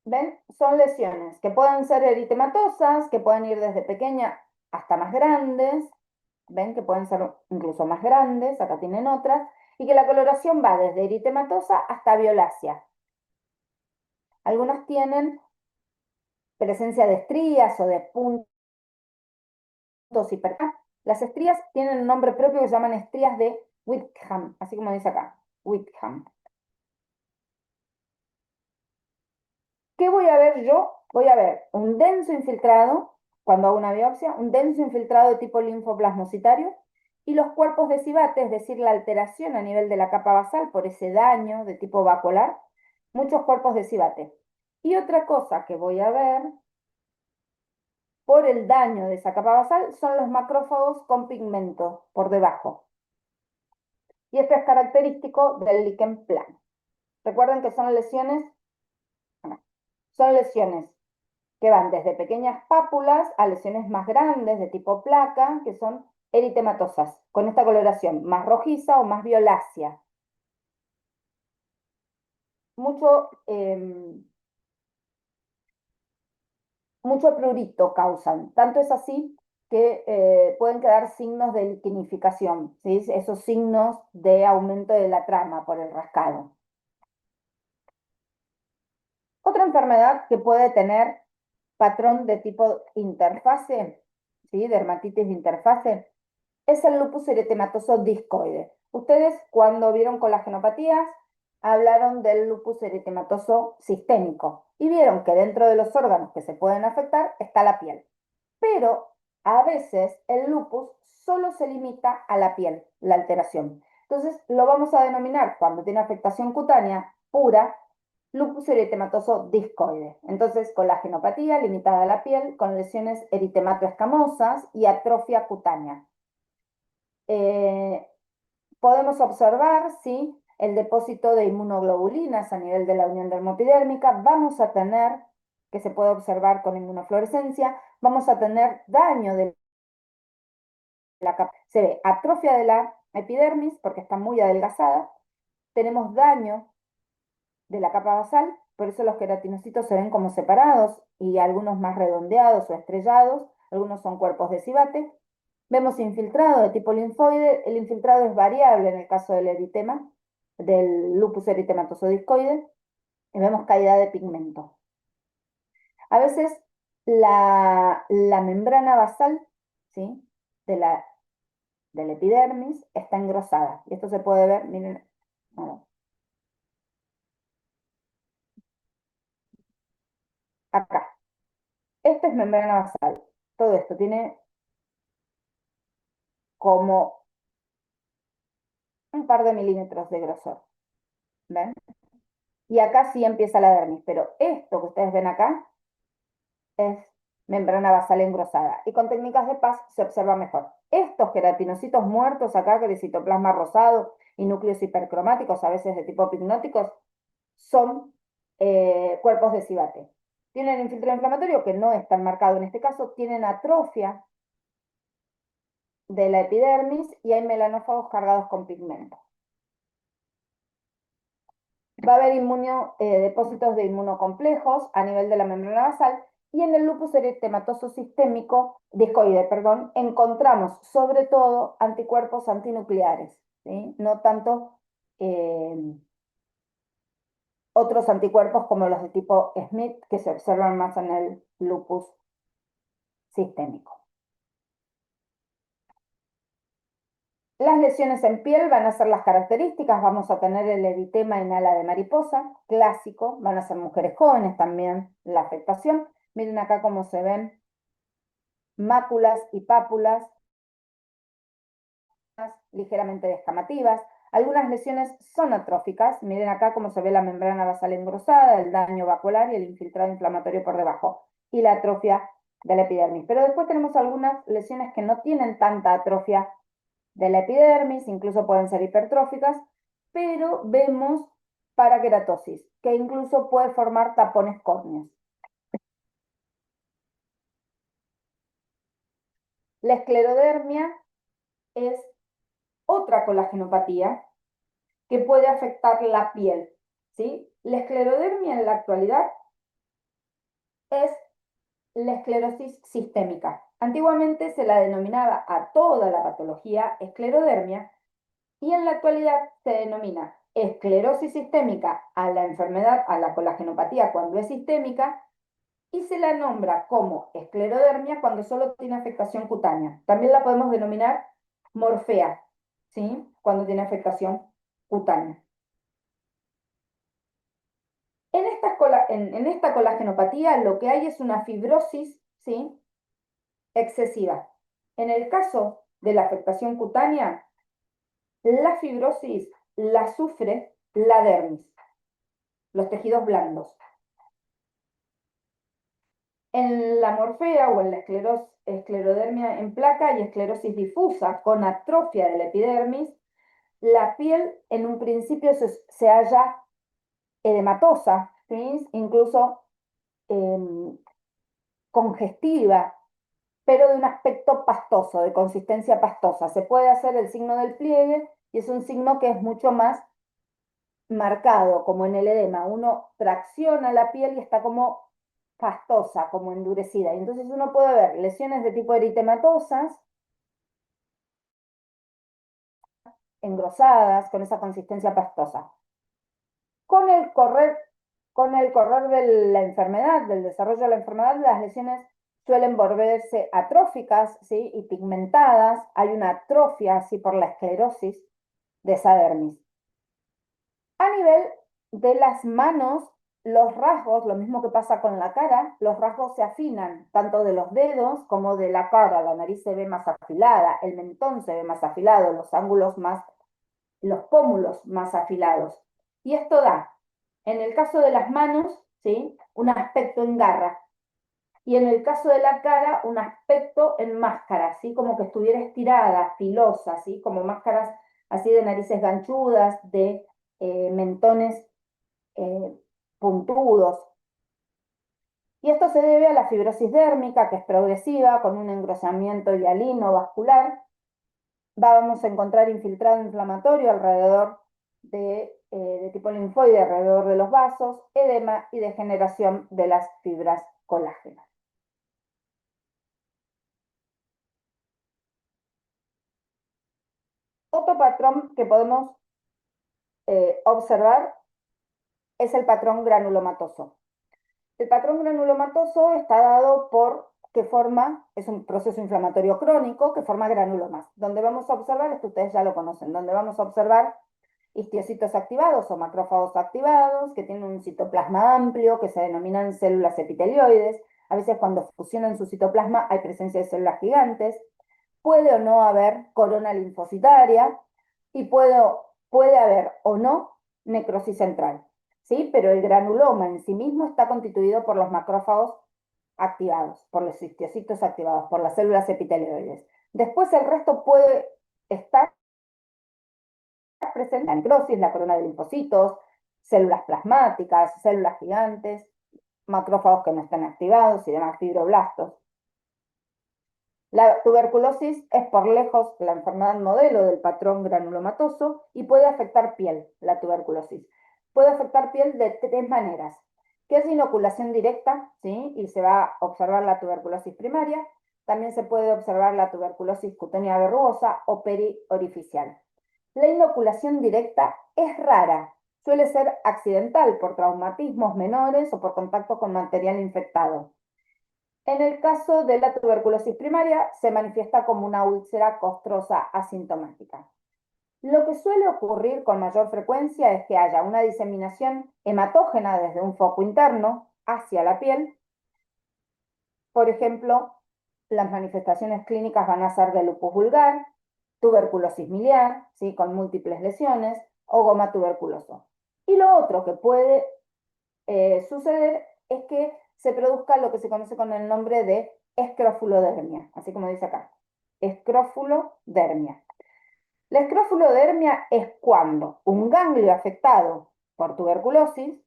¿Ven? Son lesiones que pueden ser eritematosas, que pueden ir desde pequeñas hasta más grandes, ¿ven? Que pueden ser incluso más grandes, acá tienen otras, y que la coloración va desde eritematosa hasta violácea. Algunas tienen presencia de estrías o de puntos hiper. Las estrías tienen un nombre propio que se llaman estrías de Whitham, así como dice acá, Whitham. ¿Qué voy a ver yo? Voy a ver un denso infiltrado, cuando hago una biopsia, un denso infiltrado de tipo linfoplasmocitario y los cuerpos de Sivate, es decir, la alteración a nivel de la capa basal por ese daño de tipo vacuolar, muchos cuerpos de Sivate. Y otra cosa que voy a ver por el daño de esa capa basal son los macrófagos con pigmento por debajo. Y esto es característico del líquen plano. Recuerden que son lesiones que van desde pequeñas pápulas a lesiones más grandes de tipo placa, que son eritematosas, con esta coloración más rojiza o más violácea. Mucho mucho prurito causan. Tanto es así que pueden quedar signos de liquinificación, ¿sí? Esos signos de aumento de la trama por el rascado. Otra enfermedad que puede tener patrón de tipo interfase, ¿sí? Dermatitis de interfase, es el lupus eritematoso discoide. Ustedes cuando vieron colagenopatías hablaron del lupus eritematoso sistémico y vieron que dentro de los órganos que se pueden afectar está la piel. Pero a veces el lupus solo se limita a la piel, la alteración. Entonces lo vamos a denominar cuando tiene afectación cutánea pura, lupus eritematoso discoide. Entonces, colagenopatía limitada a la piel, con lesiones eritematoescamosas y atrofia cutánea. Podemos observar, ¿sí?, el depósito de inmunoglobulinas a nivel de la unión dermopidérmica. Vamos a tener, que se puede observar con inmunofluorescencia, vamos a tener daño de la capa. Se ve atrofia de la epidermis porque está muy adelgazada. Tenemos daño de la capa basal, por eso los queratinocitos se ven como separados y algunos más redondeados o estrellados, algunos son cuerpos de civate. Vemos infiltrado de tipo linfoide, el infiltrado es variable en el caso del eritema, del lupus eritematoso discoide, y vemos caída de pigmento. A veces la membrana basal, ¿sí?, del epidermis está engrosada, y esto se puede ver, miren, bueno, acá. Esto es membrana basal. Todo esto tiene como un par de milímetros de grosor. ¿Ven? Y acá sí empieza la dermis, pero esto que ustedes ven acá es membrana basal engrosada. Y con técnicas de PAS se observa mejor. Estos queratinocitos muertos acá, que de citoplasma rosado y núcleos hipercromáticos, a veces de tipo picnóticos, son cuerpos de civate. Tienen infiltrado inflamatorio, que no es tan marcado en este caso, tienen atrofia de la epidermis y hay melanófagos cargados con pigmento. Va a haber depósitos de inmunocomplejos a nivel de la membrana basal y en el lupus eritematoso sistémico, discoide, perdón, encontramos sobre todo anticuerpos antinucleares, ¿sí? No tanto otros anticuerpos como los de tipo Smith que se observan más en el lupus sistémico. Las lesiones en piel van a ser las características, vamos a tener el eritema en ala de mariposa, clásico, van a ser mujeres jóvenes también la afectación. Miren acá cómo se ven máculas y pápulas ligeramente descamativas. Algunas lesiones son atróficas, miren acá cómo se ve la membrana basal engrosada, el daño vacuolar y el infiltrado inflamatorio por debajo, y la atrofia de la epidermis. Pero después tenemos algunas lesiones que no tienen tanta atrofia de la epidermis, incluso pueden ser hipertróficas, pero vemos paraqueratosis, que incluso puede formar tapones córneos. La esclerodermia es otra colagenopatía que puede afectar la piel, ¿sí? La esclerodermia en la actualidad es la esclerosis sistémica. Antiguamente se la denominaba a toda la patología esclerodermia y en la actualidad se denomina esclerosis sistémica a la enfermedad, a la colagenopatía cuando es sistémica, y se la nombra como esclerodermia cuando solo tiene afectación cutánea. También la podemos denominar morfea, ¿sí?, cuando tiene afectación cutánea. En esta colagenopatía lo que hay es una fibrosis, ¿sí?, excesiva. En el caso de la afectación cutánea, la fibrosis la sufre la dermis, los tejidos blandos. En la morfea o en la esclerodermia en placa y esclerosis difusa con atrofia de la epidermis, la piel en un principio se halla edematosa, ¿sí?, incluso congestiva, pero de un aspecto pastoso, de consistencia pastosa. Se puede hacer el signo del pliegue y es un signo que es mucho más marcado, como en el edema. Uno tracciona la piel y está como pastosa, como endurecida. Y entonces uno puede ver lesiones de tipo eritematosas, engrosadas, con esa consistencia pastosa. Con el correr de la enfermedad, del desarrollo de la enfermedad, las lesiones suelen volverse atróficas, ¿sí? Y pigmentadas. Hay una atrofia, así por la esclerosis de esa dermis. A nivel de las manos, los rasgos, lo mismo que pasa con la cara, los rasgos se afinan, tanto de los dedos como de la cara. La nariz se ve más afilada, el mentón se ve más afilado, los pómulos más afilados. Y esto da, en el caso de las manos, ¿sí? Un aspecto en garra. Y en el caso de la cara, un aspecto en máscara, ¿sí? Como que estuviera estirada, filosa, ¿sí? Como máscaras así de narices ganchudas, de mentones puntudos. Y esto se debe a la fibrosis dérmica, que es progresiva, con un engrosamiento hialino vascular. Vamos a encontrar infiltrado inflamatorio alrededor de tipo linfoide, alrededor de los vasos, edema y degeneración de las fibras colágenas. Otro patrón que podemos observar es el patrón granulomatoso. El patrón granulomatoso está dado por es un proceso inflamatorio crónico que forma granulomas. Donde vamos a observar, esto ustedes ya lo conocen, donde vamos a observar histiocitos activados o macrófagos activados, que tienen un citoplasma amplio, que se denominan células epitelioides. A veces cuando fusionan su citoplasma hay presencia de células gigantes. Puede o no haber corona linfocitaria y puede haber o no necrosis central, ¿sí? Pero el granuloma en sí mismo está constituido por los macrófagos activados, por los histiocitos activados, por las células epitelioides. Después el resto puede estar presente en la necrosis, la corona de linfocitos, células plasmáticas, células gigantes, macrófagos que no están activados y demás fibroblastos. La tuberculosis es por lejos la enfermedad modelo del patrón granulomatoso y puede afectar piel, la tuberculosis. Puede afectar piel de tres maneras, que es inoculación directa, ¿sí? Y se va a observar la tuberculosis primaria. También se puede observar la tuberculosis cutánea verrugosa o periorificial. La inoculación directa es rara, suele ser accidental por traumatismos menores o por contacto con material infectado. En el caso de la tuberculosis primaria, se manifiesta como una úlcera costrosa asintomática. Lo que suele ocurrir con mayor frecuencia es que haya una diseminación hematógena desde un foco interno hacia la piel. Por ejemplo, las manifestaciones clínicas van a ser de lupus vulgar, tuberculosis miliar, ¿sí? Con múltiples lesiones, o goma tuberculoso. Y lo otro que puede suceder es que se produzca lo que se conoce con el nombre de escrofulodermia, así como dice acá, escrofulodermia. La escrofulodermia es cuando un ganglio afectado por tuberculosis,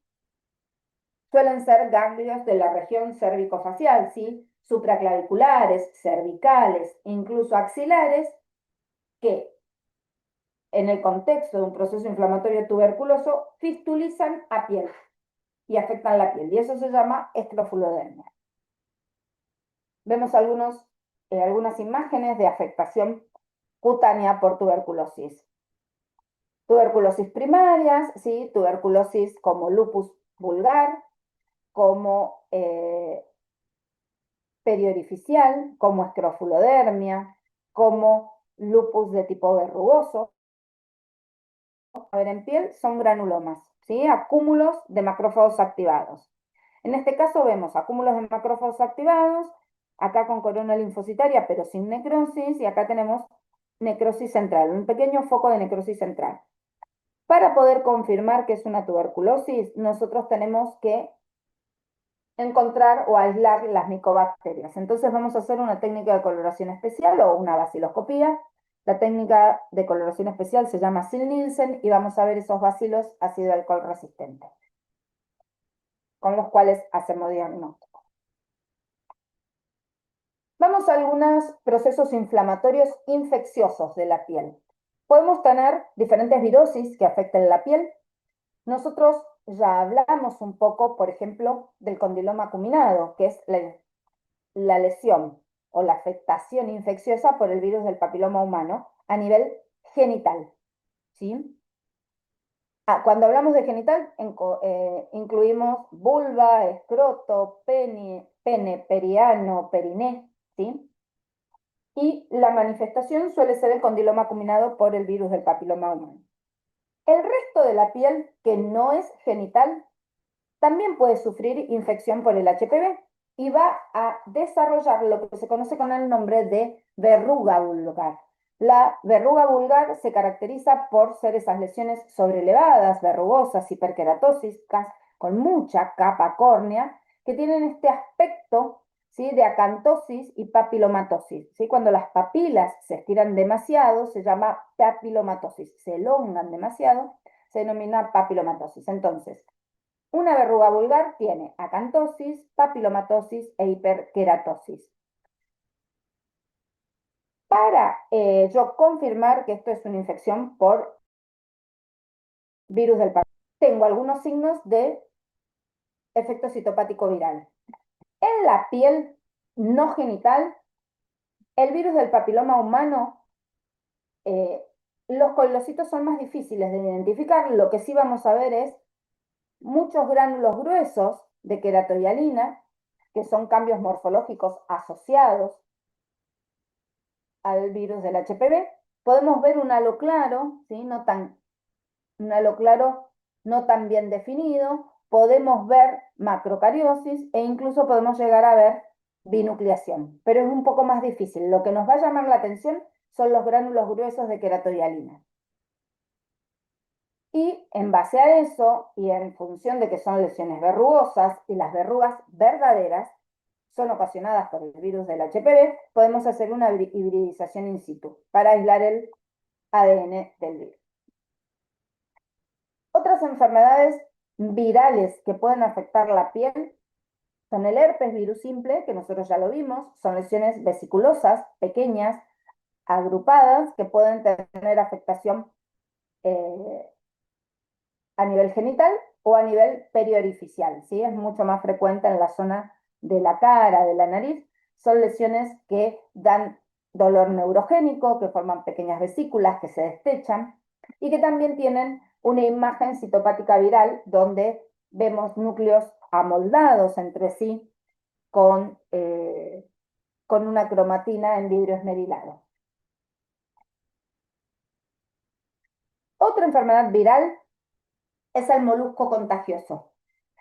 suelen ser ganglios de la región cervicofacial, ¿sí? Supraclaviculares, cervicales, incluso axilares, que en el contexto de un proceso inflamatorio tuberculoso fistulizan a piel y afectan la piel, y eso se llama escrofulodermia. Vemos algunas imágenes de afectación cutánea por tuberculosis. Tuberculosis primarias, ¿sí? Tuberculosis como lupus vulgar, como periorificial, como escrofulodermia, como lupus de tipo verrugoso. A ver, en piel son granulomas, ¿sí? Acúmulos de macrófagos activados. En este caso vemos acúmulos de macrófagos activados, acá con corona linfocitaria pero sin necrosis, y acá tenemos necrosis central, un pequeño foco de necrosis central. Para poder confirmar que es una tuberculosis, nosotros tenemos que encontrar o aislar las micobacterias. Entonces vamos a hacer una técnica de coloración especial o una baciloscopía. La técnica de coloración especial se llama Ziehl-Neelsen y vamos a ver esos bacilos ácido alcohol resistentes, con los cuales hacemos diagnóstico. Vamos a algunos procesos inflamatorios infecciosos de la piel. Podemos tener diferentes virosis que afecten la piel. Nosotros ya hablamos un poco, por ejemplo, del condiloma acuminado, que es la lesión o la afectación infecciosa por el virus del papiloma humano a nivel genital, ¿sí? Cuando hablamos de genital, incluimos vulva, escroto, pene, periano, periné, ¿sí? Y la manifestación suele ser el condiloma acuminado por el virus del papiloma humano. El resto de la piel, que no es genital, también puede sufrir infección por el HPV y va a desarrollar lo que se conoce con el nombre de verruga vulgar. La verruga vulgar se caracteriza por ser esas lesiones sobrelevadas, verrugosas, hiperqueratósicas, con mucha capa córnea, que tienen este aspecto, ¿sí?, de acantosis y papilomatosis, ¿sí? Cuando las papilas se estiran demasiado, se llama papilomatosis. Se elongan demasiado, se denomina papilomatosis. Entonces, una verruga vulgar tiene acantosis, papilomatosis e hiperqueratosis. Para yo confirmar que esto es una infección por virus del papiloma, tengo algunos signos de efecto citopático viral. En la piel no genital, el virus del papiloma humano, los coilocitos son más difíciles de identificar. Lo que sí vamos a ver es muchos gránulos gruesos de queratohialina, que son cambios morfológicos asociados al virus del HPV. Podemos ver un halo claro, ¿sí? Un halo claro no tan bien definido. Podemos ver macrocariosis e incluso podemos llegar a ver binucleación, pero es un poco más difícil. Lo que nos va a llamar la atención son los gránulos gruesos de queratohialina. Y en base a eso, y en función de que son lesiones verrugosas, y las verrugas verdaderas son ocasionadas por el virus del HPV, podemos hacer una hibridización in situ para aislar el ADN del virus. Otras enfermedades virales que pueden afectar la piel son el herpes virus simple, que nosotros ya lo vimos, son lesiones vesiculosas, pequeñas, agrupadas, que pueden tener afectación a nivel genital o a nivel periorificial, ¿sí? Es mucho más frecuente en la zona de la cara, de la nariz. Son lesiones que dan dolor neurogénico, que forman pequeñas vesículas que se destechan y que también tienen una imagen citopática viral donde vemos núcleos amoldados entre sí con una cromatina en vidrio esmerilado. Otra enfermedad viral es el molusco contagioso.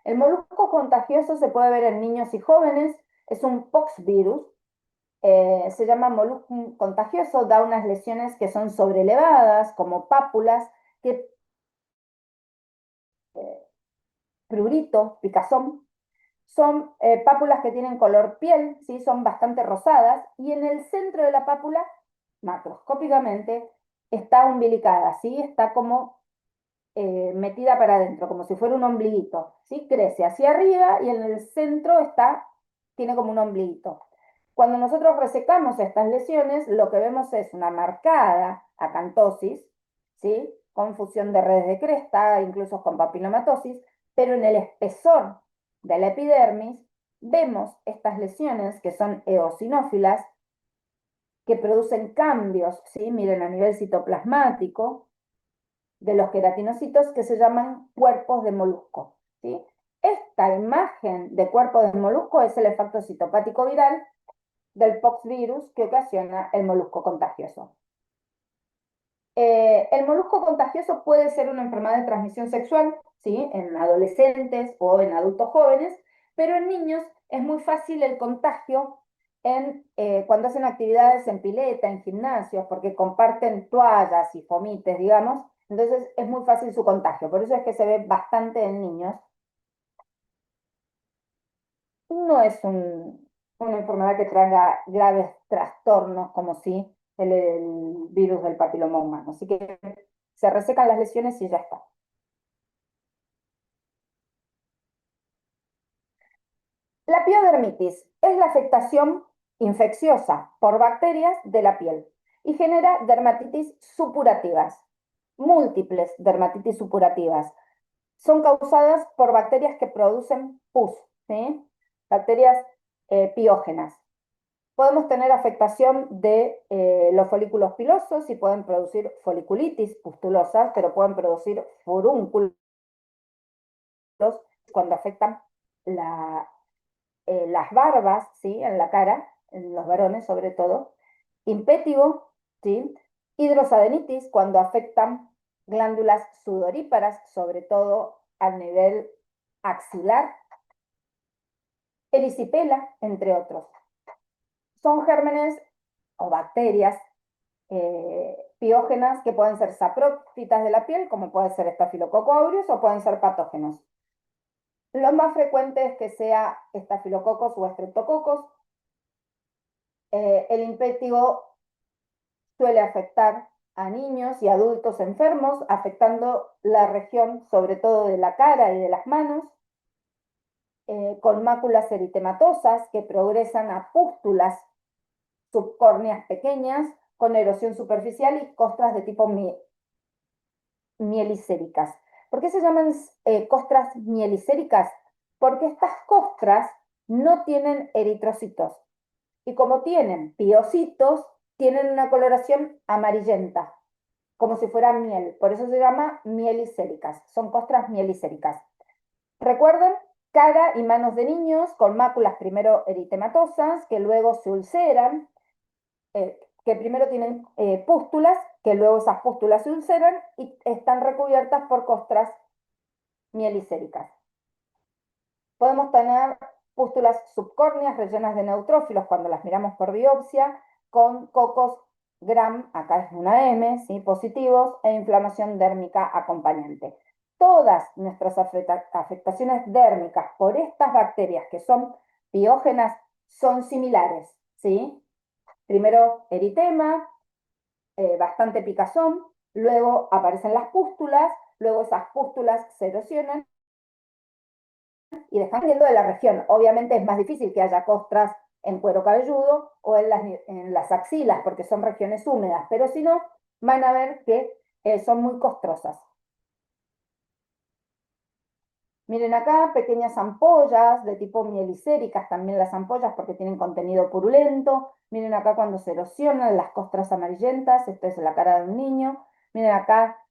El molusco contagioso se puede ver en niños y jóvenes, es un poxvirus, se llama molusco contagioso, da unas lesiones que son sobrelevadas, como pápulas, prurito, picazón, son pápulas que tienen color piel, ¿sí? Son bastante rosadas, y en el centro de la pápula, macroscópicamente, está umbilicada, ¿sí? Está como metida para adentro, como si fuera un ombliguito, ¿sí? Crece hacia arriba y en el centro tiene como un ombliguito. Cuando nosotros resecamos estas lesiones, lo que vemos es una marcada acantosis, ¿sí? Con fusión de redes de cresta, incluso con papilomatosis, pero en el espesor de la epidermis vemos estas lesiones que son eosinófilas, que producen cambios, ¿sí? Miren, a nivel citoplasmático, de los queratinocitos, que se llaman cuerpos de molusco, ¿sí? Esta imagen de cuerpo de molusco es el efecto citopático viral del poxvirus que ocasiona el molusco contagioso. El molusco contagioso puede ser una enfermedad de transmisión sexual, ¿sí? En adolescentes o en adultos jóvenes, pero en niños es muy fácil el contagio cuando hacen actividades en pileta, en gimnasios, porque comparten toallas y fomites, digamos. Entonces es muy fácil su contagio, por eso es que se ve bastante en niños. No es una enfermedad que traiga graves trastornos como si el virus del papiloma humano. Así que se resecan las lesiones y ya está. La piodermitis es la afectación infecciosa por bacterias de la piel y genera dermatitis supurativas, múltiples dermatitis supurativas. son causadas por bacterias que producen pus, ¿sí? Bacterias piógenas. Podemos tener afectación de los folículos pilosos y pueden producir foliculitis pustulosa, pero pueden producir furúnculos cuando afectan las barbas, ¿sí? En la cara, en los varones sobre todo. Impétigo, ¿sí? Hidrosadenitis cuando afectan glándulas sudoríparas, sobre todo a nivel axilar. Erisipela, entre otros. Son gérmenes o bacterias piógenas que pueden ser saprófitas de la piel, como puede ser Staphylococcus aureus, o pueden ser patógenos. Lo más frecuente es que sea Staphylococcus o Streptococcus. El impétigo suele afectar a niños y adultos enfermos, afectando la región sobre todo de la cara y de las manos, con máculas eritematosas que progresan a pústulas subcórneas pequeñas, con erosión superficial y costras de tipo mielicéricas. ¿Por qué se llaman costras mielicéricas? Porque estas costras no tienen eritrocitos. Y como tienen piocitos, tienen una coloración amarillenta, como si fuera miel. Por eso se llama mielicéricas. Son costras mielicéricas. Recuerden, cara y manos de niños con máculas primero eritematosas, que luego se ulceran, que primero tienen pústulas, que luego esas pústulas se ulceran y están recubiertas por costras mielicéricas. Podemos tener pústulas subcórneas rellenas de neutrófilos cuando las miramos por biopsia, con cocos Gram, acá es una M, ¿sí? Positivos, e inflamación dérmica acompañante. Todas nuestras afectaciones dérmicas por estas bacterias que son piógenas son similares, ¿sí? Primero eritema, bastante picazón, luego aparecen las pústulas, luego esas pústulas se erosionan y dependiendo de la región. Obviamente es más difícil que haya costras en cuero cabelludo o en las axilas, porque son regiones húmedas, pero si no, van a ver que son muy costrosas. Miren acá, pequeñas ampollas de tipo mielicéricas, también las ampollas porque tienen contenido purulento. Miren acá cuando se erosionan las costras amarillentas, esto es la cara de un niño. Miren acá,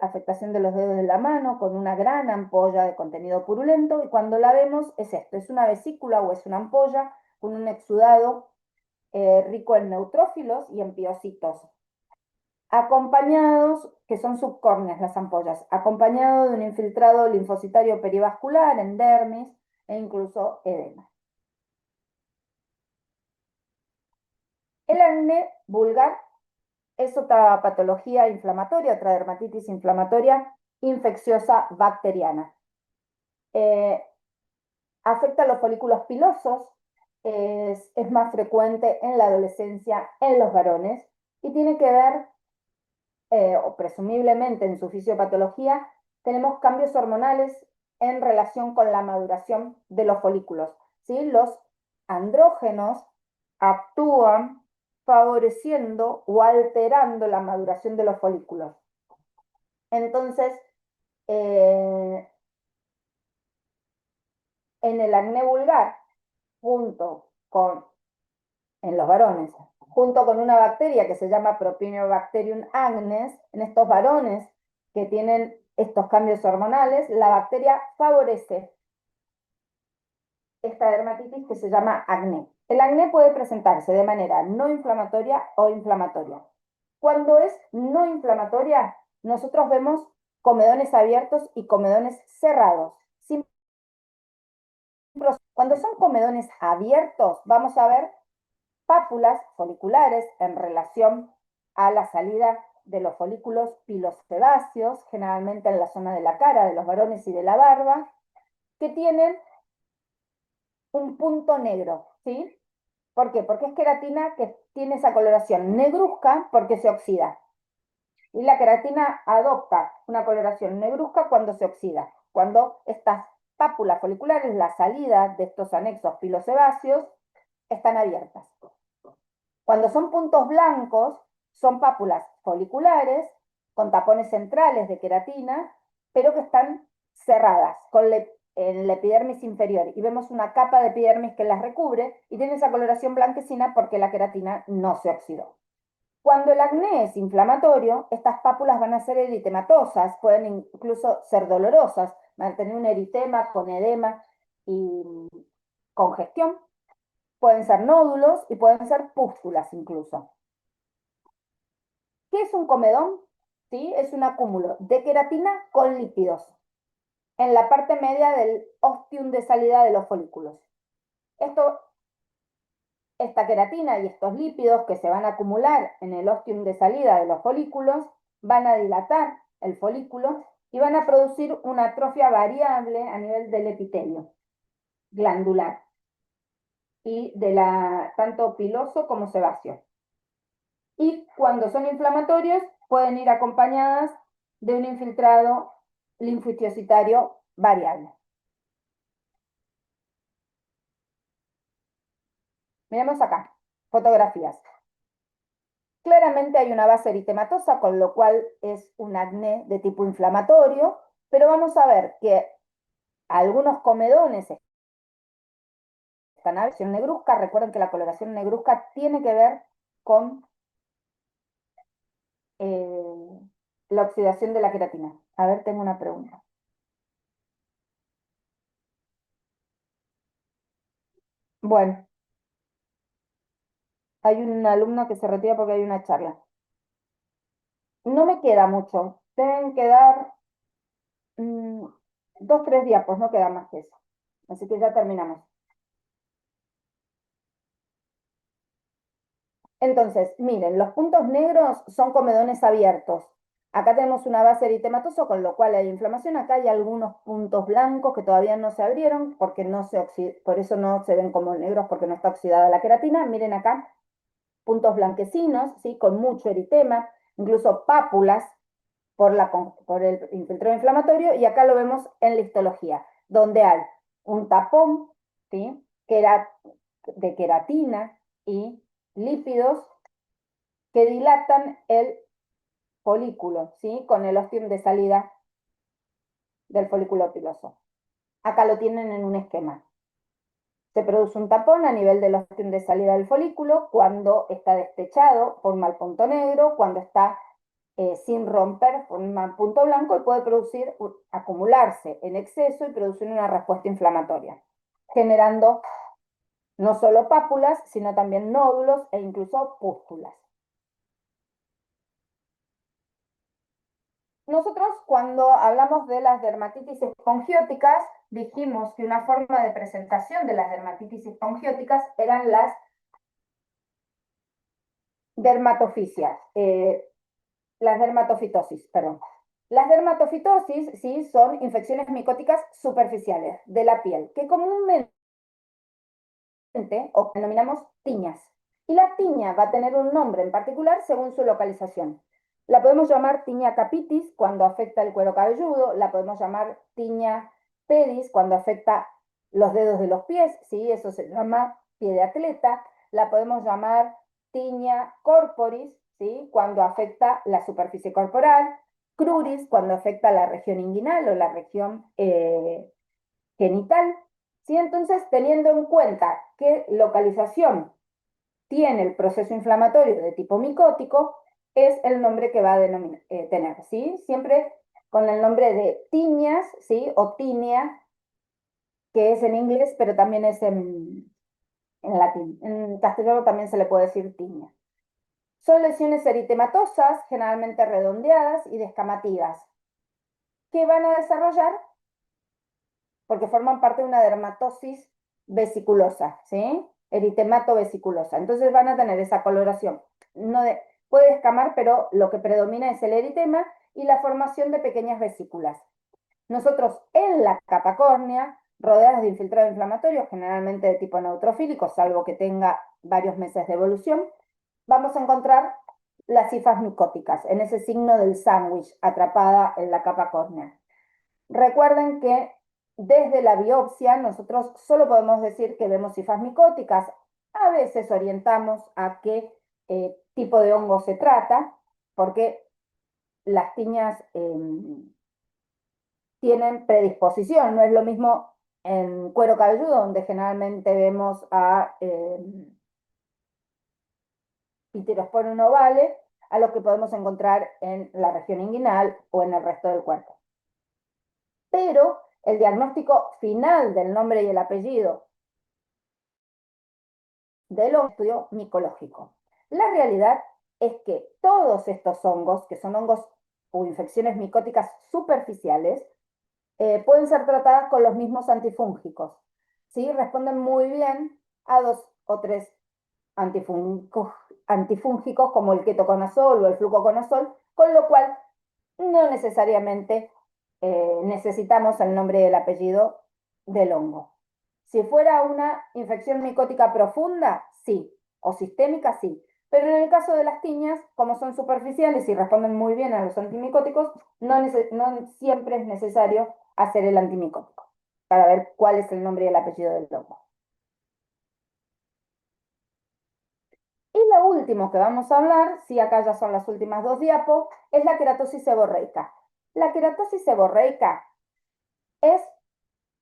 afectación de los dedos de la mano con una gran ampolla de contenido purulento. Y cuando la vemos es esto, es una vesícula o es una ampolla con un exudado rico en neutrófilos y en piocitos. Acompañados, que son subcórneas las ampollas, acompañado de un infiltrado linfocitario perivascular en dermis e incluso edema. El acné vulgar es otra patología inflamatoria, otra dermatitis inflamatoria infecciosa bacteriana. Afecta a los folículos pilosos, es más frecuente en la adolescencia, en los varones, y tiene que ver o presumiblemente en su fisiopatología, tenemos cambios hormonales en relación con la maduración de los folículos, ¿sí? Los andrógenos actúan favoreciendo o alterando la maduración de los folículos. Entonces, en el acné vulgar, en los varones, junto con una bacteria que se llama Propionibacterium agnes, en estos varones que tienen estos cambios hormonales, la bacteria favorece esta dermatitis que se llama acné. El acné puede presentarse de manera no inflamatoria o inflamatoria. Cuando es no inflamatoria, nosotros vemos comedones abiertos y comedones cerrados. Cuando son comedones abiertos, vamos a ver pápulas foliculares en relación a la salida de los folículos pilosebáceos, generalmente en la zona de la cara de los varones y de la barba, que tienen un punto negro, ¿sí? ¿Por qué? Porque es queratina que tiene esa coloración negruzca porque se oxida. Y la queratina adopta una coloración negruzca cuando se oxida, cuando estas pápulas foliculares, la salida de estos anexos pilosebáceos, están abiertas. Cuando son puntos blancos, son pápulas foliculares con tapones centrales de queratina, pero que están cerradas en la epidermis inferior y vemos una capa de epidermis que las recubre y tiene esa coloración blanquecina porque la queratina no se oxidó. Cuando el acné es inflamatorio, estas pápulas van a ser eritematosas, pueden incluso ser dolorosas, van a tener un eritema con edema y congestión, pueden ser nódulos y pueden ser pústulas incluso. ¿Qué es un comedón? ¿Sí? Es un acúmulo de queratina con lípidos en la parte media del ostium de salida de los folículos. Esta queratina y estos lípidos que se van a acumular en el ostium de salida de los folículos van a dilatar el folículo y van a producir una atrofia variable a nivel del epitelio glandular y de tanto piloso como sebáceo. Y cuando son inflamatorios pueden ir acompañadas de un infiltrado linfocitário variable. Miremos acá, fotografías. Claramente hay una base eritematosa, con lo cual es un acné de tipo inflamatorio, pero vamos a ver que algunos comedones están a versión negruzca. Recuerden que la coloración negruzca tiene que ver con la oxidación de la queratina. A ver, tengo una pregunta. Bueno, hay un alumno que se retira porque hay una charla. No me queda mucho. Deben quedar 2, 3 diapos, no queda más que eso. Así que ya terminamos. Entonces, miren, los puntos negros son comedones abiertos. Acá tenemos una base eritematosa, con lo cual hay inflamación. Acá hay algunos puntos blancos que todavía no se abrieron, porque por eso no se ven como negros, porque no está oxidada la queratina. Miren acá, puntos blanquecinos, ¿sí? Con mucho eritema, incluso pápulas por el infiltrado inflamatorio, y acá lo vemos en la histología, donde hay un tapón, ¿sí? De queratina y lípidos que dilatan el folículo, ¿sí? Con el ostium de salida del folículo piloso. Acá lo tienen en un esquema. Se produce un tapón a nivel del ostium de salida del folículo cuando está destechado, forma el punto negro, cuando está sin romper, forma el punto blanco y puede acumularse en exceso y producir una respuesta inflamatoria, generando no solo pápulas, sino también nódulos e incluso pústulas. Nosotros cuando hablamos de las dermatitis espongióticas, dijimos que una forma de presentación de las dermatitis espongióticas eran las dermatofisias, las dermatofitosis, perdón. Las dermatofitosis, sí, son infecciones micóticas superficiales de la piel, que comúnmente o denominamos tiñas. Y la tiña va a tener un nombre en particular según su localización. La podemos llamar tiña capitis cuando afecta el cuero cabelludo, la podemos llamar tiña pedis cuando afecta los dedos de los pies, ¿sí? Eso se llama pie de atleta. La podemos llamar tiña corporis, ¿sí? Cuando afecta la superficie corporal. Cruris cuando afecta la región inguinal o la región genital. ¿Sí? Entonces, teniendo en cuenta qué localización tiene el proceso inflamatorio de tipo micótico, es el nombre que va a tener, ¿sí? Siempre con el nombre de tiñas, ¿sí? O tinea, que es en inglés, pero también es en latín. En castellano también se le puede decir tiña. Son lesiones eritematosas, generalmente redondeadas y descamativas, que van a desarrollar porque forman parte de una dermatosis vesiculosa, ¿sí? Eritemato vesiculosa. Entonces van a tener esa coloración. Puede escamar, pero lo que predomina es el eritema y la formación de pequeñas vesículas. Nosotros en la capa córnea, rodeadas de infiltrado inflamatorio, generalmente de tipo neutrofílico, salvo que tenga varios meses de evolución, vamos a encontrar las hifas micóticas, en ese signo del sándwich, atrapada en la capa córnea. Recuerden que desde la biopsia nosotros solo podemos decir que vemos hifas micóticas. A veces orientamos a qué tipo de hongo se trata, porque las tiñas tienen predisposición. No es lo mismo en cuero cabelludo, donde generalmente vemos a Pityrosporum ovale, a lo que podemos encontrar en la región inguinal o en el resto del cuerpo. Pero el diagnóstico final del nombre y el apellido del estudio micológico. La realidad es que todos estos hongos, que son hongos o infecciones micóticas superficiales, pueden ser tratadas con los mismos antifúngicos. ¿Sí? Responden muy bien a 2 o 3 antifúngicos como el ketoconazol o el fluconazol, con lo cual no necesariamente necesitamos el nombre y el apellido del hongo. Si fuera una infección micótica profunda, sí, o sistémica, sí. Pero en el caso de las tiñas, como son superficiales y responden muy bien a los antimicóticos, no siempre es necesario hacer el antimicótico para ver cuál es el nombre y el apellido del hongo. Y lo último que vamos a hablar, si acá ya son las últimas 2 diapos, es la queratosis seborreica. La queratosis seborreica es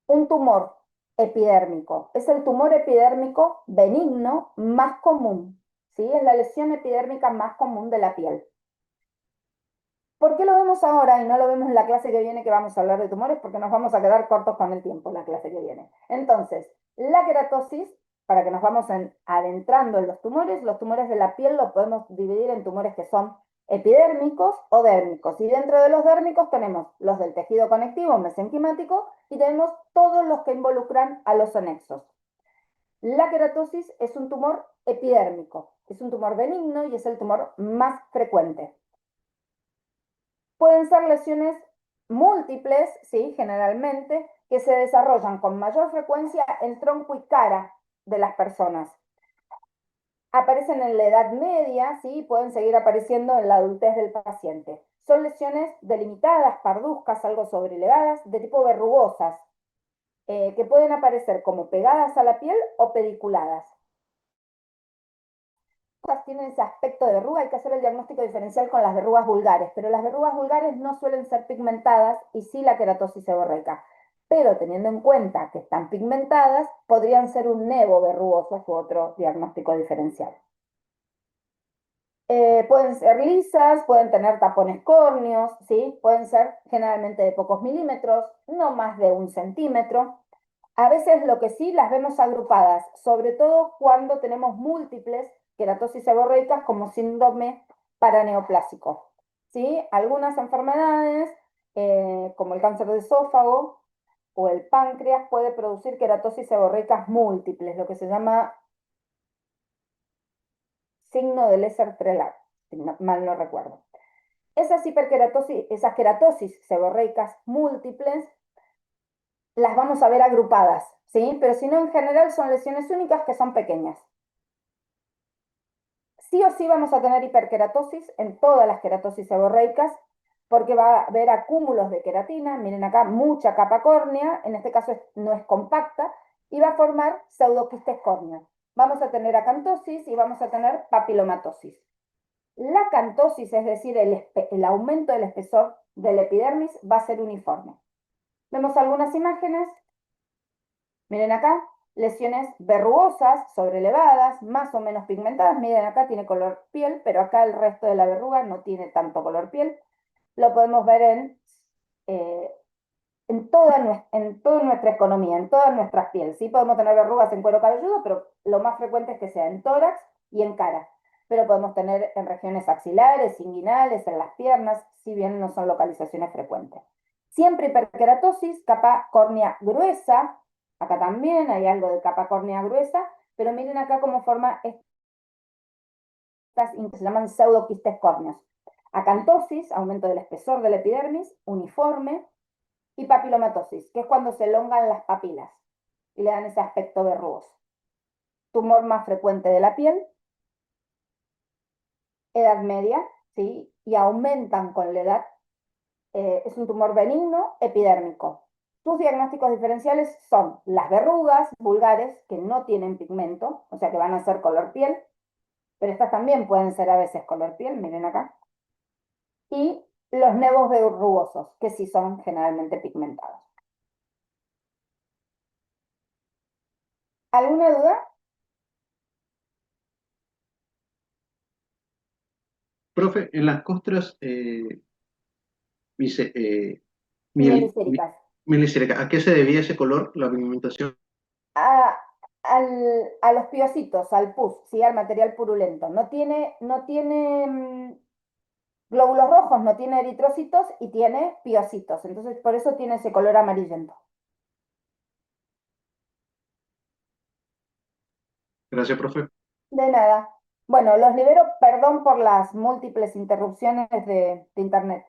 un tumor epidérmico. Es el tumor epidérmico benigno más común, ¿sí? Es la lesión epidérmica más común de la piel. ¿Por qué lo vemos ahora y no lo vemos en la clase que viene que vamos a hablar de tumores? Porque nos vamos a quedar cortos con el tiempo en la clase que viene. Entonces, la queratosis, para que nos vamos adentrando en los tumores de la piel los podemos dividir en tumores que son epidérmicos o dérmicos. Y dentro de los dérmicos tenemos los del tejido conectivo mesenquimático y tenemos todos los que involucran a los anexos. La queratosis es un tumor epidérmico, es un tumor benigno y es el tumor más frecuente. Pueden ser lesiones múltiples, ¿sí? Generalmente, que se desarrollan con mayor frecuencia en tronco y cara de las personas. Aparecen en la edad media, ¿sí? Pueden seguir apareciendo en la adultez del paciente. Son lesiones delimitadas, parduzcas, algo sobrelevadas, de tipo verrugosas, que pueden aparecer como pegadas a la piel o pediculadas. Tienen ese aspecto de verruga, hay que hacer el diagnóstico diferencial con las verrugas vulgares, pero las verrugas vulgares no suelen ser pigmentadas y sí la queratosis seborreica. Pero teniendo en cuenta que están pigmentadas, podrían ser un nevo verrugoso u otro diagnóstico diferencial. Pueden ser lisas, pueden tener tapones córneos, ¿sí? Pueden ser generalmente de pocos milímetros, no más de 1 centímetro. A veces lo que sí las vemos agrupadas, sobre todo cuando tenemos múltiples queratosis seborreicas como síndrome paraneoplásico. ¿Sí? Algunas enfermedades, como el cáncer de esófago o el páncreas, puede producir queratosis seborreicas múltiples, lo que se llama signo de Lesser-Trelat, si mal no recuerdo. Esas queratosis seborreicas múltiples las vamos a ver agrupadas, ¿sí? Pero si no, en general son lesiones únicas que son pequeñas. Sí o sí vamos a tener hiperqueratosis en todas las queratosis seborreicas, porque va a haber acúmulos de queratina, miren acá, mucha capa córnea, en este caso no es compacta, y va a formar pseudoquistes córneos. Vamos a tener acantosis y vamos a tener papilomatosis. La acantosis, es decir, el aumento del espesor del epidermis, va a ser uniforme. Vemos algunas imágenes. Miren acá, lesiones verrugosas, sobrelevadas, más o menos pigmentadas. Miren acá, tiene color piel, pero acá el resto de la verruga no tiene tanto color piel. Lo podemos ver en toda nuestra economía, en todas nuestras pieles. Sí podemos tener verrugas en cuero cabelludo, pero lo más frecuente es que sea en tórax y en cara. Pero podemos tener en regiones axilares, inguinales, en las piernas, si bien no son localizaciones frecuentes. Siempre hiperkeratosis, capa córnea gruesa. Acá también hay algo de capa córnea gruesa, pero miren acá cómo forma estas que se llaman pseudoquistes córneos. Acantosis, aumento del espesor del epidermis, uniforme, y papilomatosis, que es cuando se elongan las papilas y le dan ese aspecto verrugoso. Tumor más frecuente de la piel, edad media, ¿sí? Y aumentan con la edad. Es un tumor benigno epidérmico. Sus diagnósticos diferenciales son las verrugas vulgares, que no tienen pigmento, o sea que van a ser color piel, pero estas también pueden ser a veces color piel, miren acá. Y los nevos verrugosos, que sí son generalmente pigmentados. ¿Alguna duda? Profe, en las costras mise- miel- mi- Mielicéricas. mielicéricas, ¿a qué se debía ese color, la pigmentación? A, a los piocitos, al pus, ¿sí? Al material purulento. No tiene glóbulos rojos, no tiene eritrocitos y tiene piocitos. Entonces, por eso tiene ese color amarillento. Gracias, profe. De nada. Bueno, los libero, perdón por las múltiples interrupciones de internet.